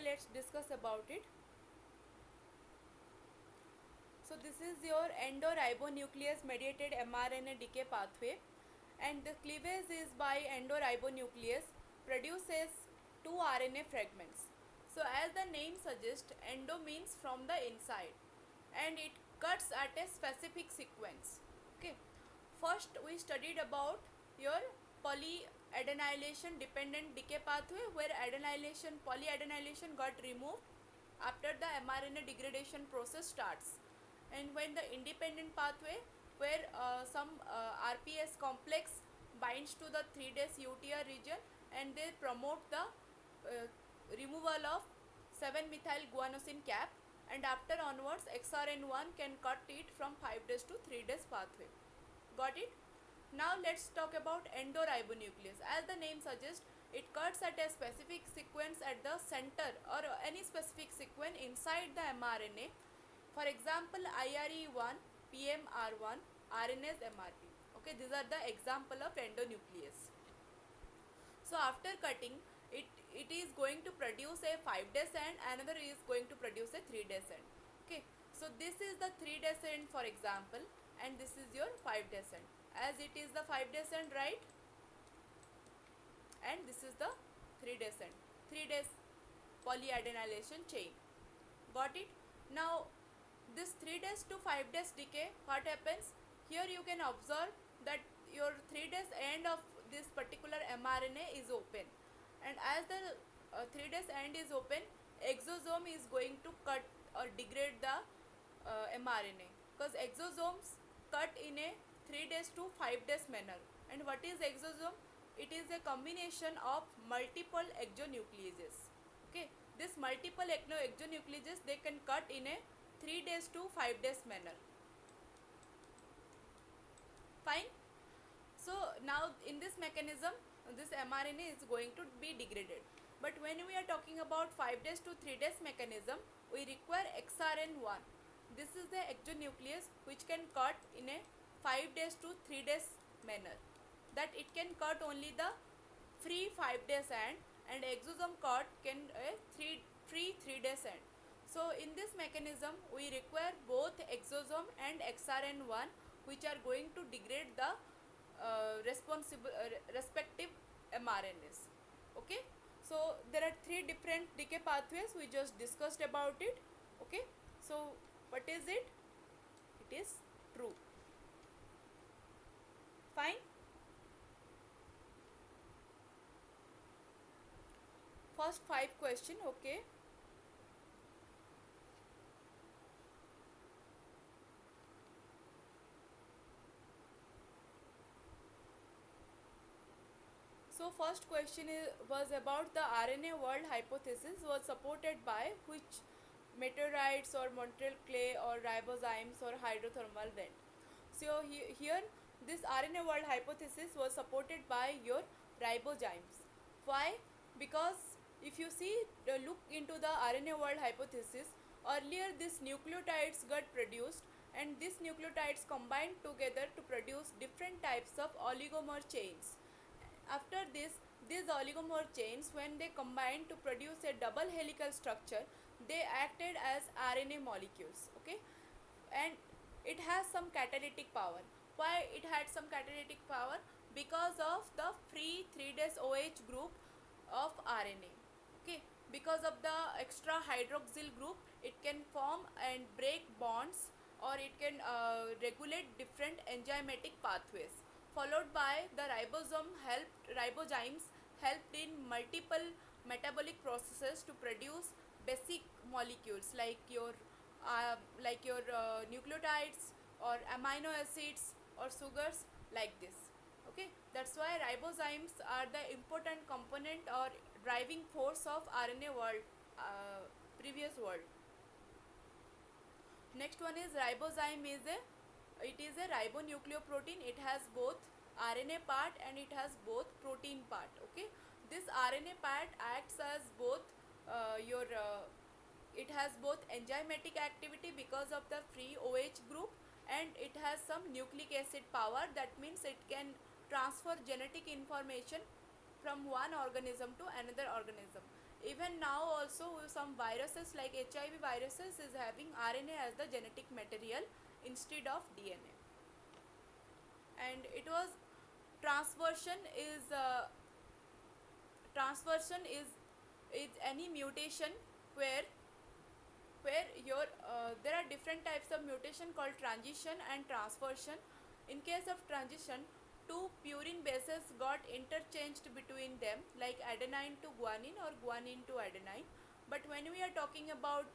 let's discuss about it. So this is your endoribonuclease mediated mRNA decay pathway, and the cleavage is by endoribonuclease produces two RNA fragments. So as the name suggests, endo means from the inside, and it cuts at a specific sequence. Okay. First we studied about your polyadenylation dependent decay pathway, where polyadenylation got removed after the mRNA degradation process starts, and when the independent pathway, where some RPS complex binds to the 3' UTR region, and they promote the removal of 7-methyl guanosine cap, and after onwards XRN1 can cut it from 5' to 3' pathway. Got it? Now let's talk about endoribonuclease. As the name suggests, it cuts at a specific sequence at the center, or any specific sequence inside the mRNA. For example, IRE1, PMR1, RNase MRT. Okay, these are the example of endonuclease. So after cutting, it is going to produce a 5' end, another is going to produce a 3' end. Okay, so this is the 3' end for example, and this is your 5' end. As it is the 5' end, right? And this is the 3' end. 3' polyadenylation chain. Got it? Now this 3' to 5' decay, what happens? Here you can observe that your 3' end of this particular mRNA is open, and as the 3' end is open, exosome is going to cut or degrade the mRNA, because exosomes cut in a 3' to 5' manner. And what is exosome? It is a combination of multiple exonucleases. Okay, this multiple exonucleases, they can cut in a 3' to 5' manner. Fine. So now in this mechanism, this mRNA is going to be degraded. But when we are talking about 5' to 3' mechanism, we require XRN1. This is the exonuclease which can cut in a 5' to 3' manner. That it can cut only the free 5' end, and exosome cut can free 3' end. So in this mechanism, we require both exosome and XRN1, which are going to degrade the respective mRNAs. Okay, so there are three different decay pathways, we just discussed about it. Okay, so what is it? It is true. Fine. First 5 question. Okay. So first question was about the RNA world hypothesis, was supported by which meteorites or Montreal clay or ribozymes or hydrothermal vent. So here this RNA world hypothesis was supported by your ribozymes. Why? Because if you see, look into the RNA world hypothesis, earlier these nucleotides got produced, and these nucleotides combined together to produce different types of oligomer chains. After this, these oligomer chains, when they combine to produce a double helical structure, they acted as RNA molecules. Okay, and it has some catalytic power. Why it had some catalytic power? Because of the free 3' OH group of RNA. Okay, because of the extra hydroxyl group, it can form and break bonds, or it can regulate different enzymatic pathways, followed by the ribozymes helped in multiple metabolic processes to produce basic molecules like your nucleotides or amino acids or sugars, like this. Okay, that's why ribozymes are the important component or driving force of RNA world, previous world. Next one is ribozyme is a ribonucleoprotein. It has both RNA part and it has both protein part. Okay, this RNA part acts as both it has both enzymatic activity because of the free OH group, and it has some nucleic acid power. That means it can transfer genetic information from one organism to another organism. even now also some viruses like HIV viruses is having RNA as the genetic material instead of DNA. And it was transversion is any mutation where your there are different types of mutation called transition and transversion. In case of transition, two purine bases got interchanged between them, like adenine to guanine or guanine to adenine. But when we are talking about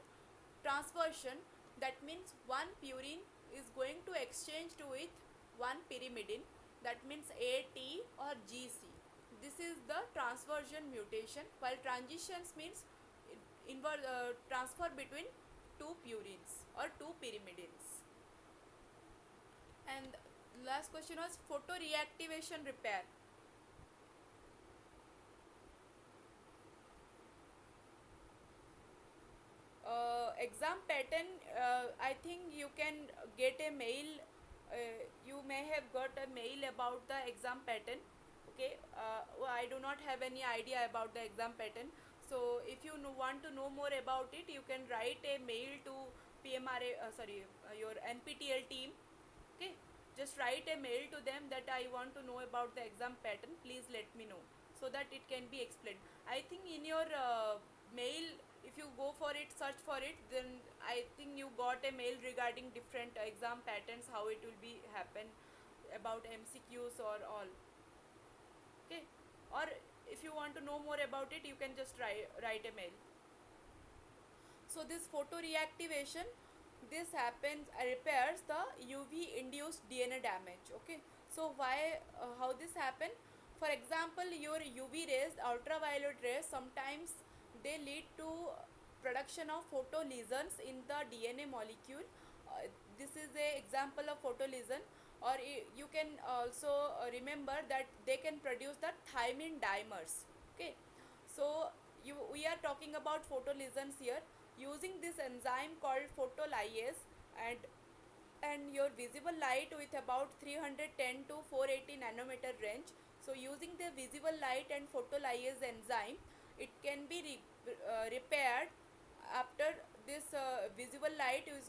transversion, that means one purine is going to exchange to with one pyrimidine, that means AT or GC. This is the transversion mutation, while transitions means transfer between two purines or two pyrimidines. And last question was photoreactivation repair. Exam pattern, I think you can get a mail. You may have got a mail about the exam pattern. Okay, I do not have any idea about the exam pattern. So if you want to know more about it, you can write a mail to PMRA, your NPTL team. Okay, just write a mail to them that I want to know about the exam pattern, please let me know, so that it can be explained. I think in your mail, if you go for it, search for it, then I think you got a mail regarding different exam patterns, how it will be happen, about MCQs or all. Okay, or if you want to know more about it, you can just write a mail. So this photoreactivation, this happens, repairs the UV induced DNA damage. Okay, so why, how this happen? For example, your UV rays, ultraviolet rays, sometimes they lead to production of photolesions in the DNA molecule. This is a example of photolesion. Or you can also remember that they can produce the thymine dimers. Okay, so we are talking about photolesions here. Using this enzyme called photolyase, and your visible light with about 310 to 480 nanometer range. So using the visible light and photolyase enzyme, it can be repaired. After this visible light is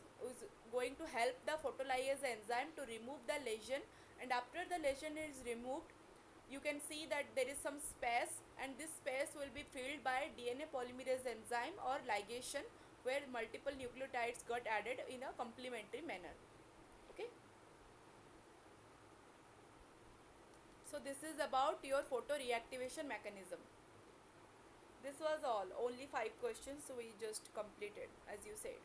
going to help the photolyase enzyme to remove the lesion, and after the lesion is removed, you can see that there is some space, and this space will be filled by DNA polymerase enzyme or ligation, where multiple nucleotides got added in a complementary manner. Okay, so this is about your photoreactivation mechanism. This was all, only 5 questions, so we just completed as you said.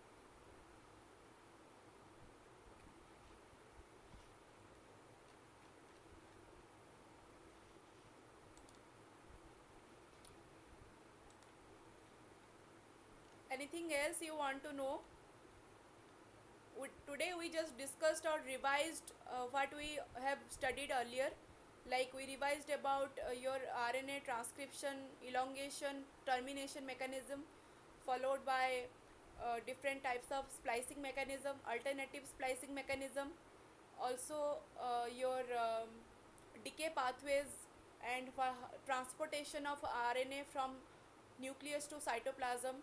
Anything else you want to know? Today we just discussed or revised what we have studied earlier. Like we revised about your RNA transcription, elongation, termination mechanism, followed by different types of splicing mechanism, alternative splicing mechanism, also your decay pathways, and transportation of RNA from nucleus to cytoplasm,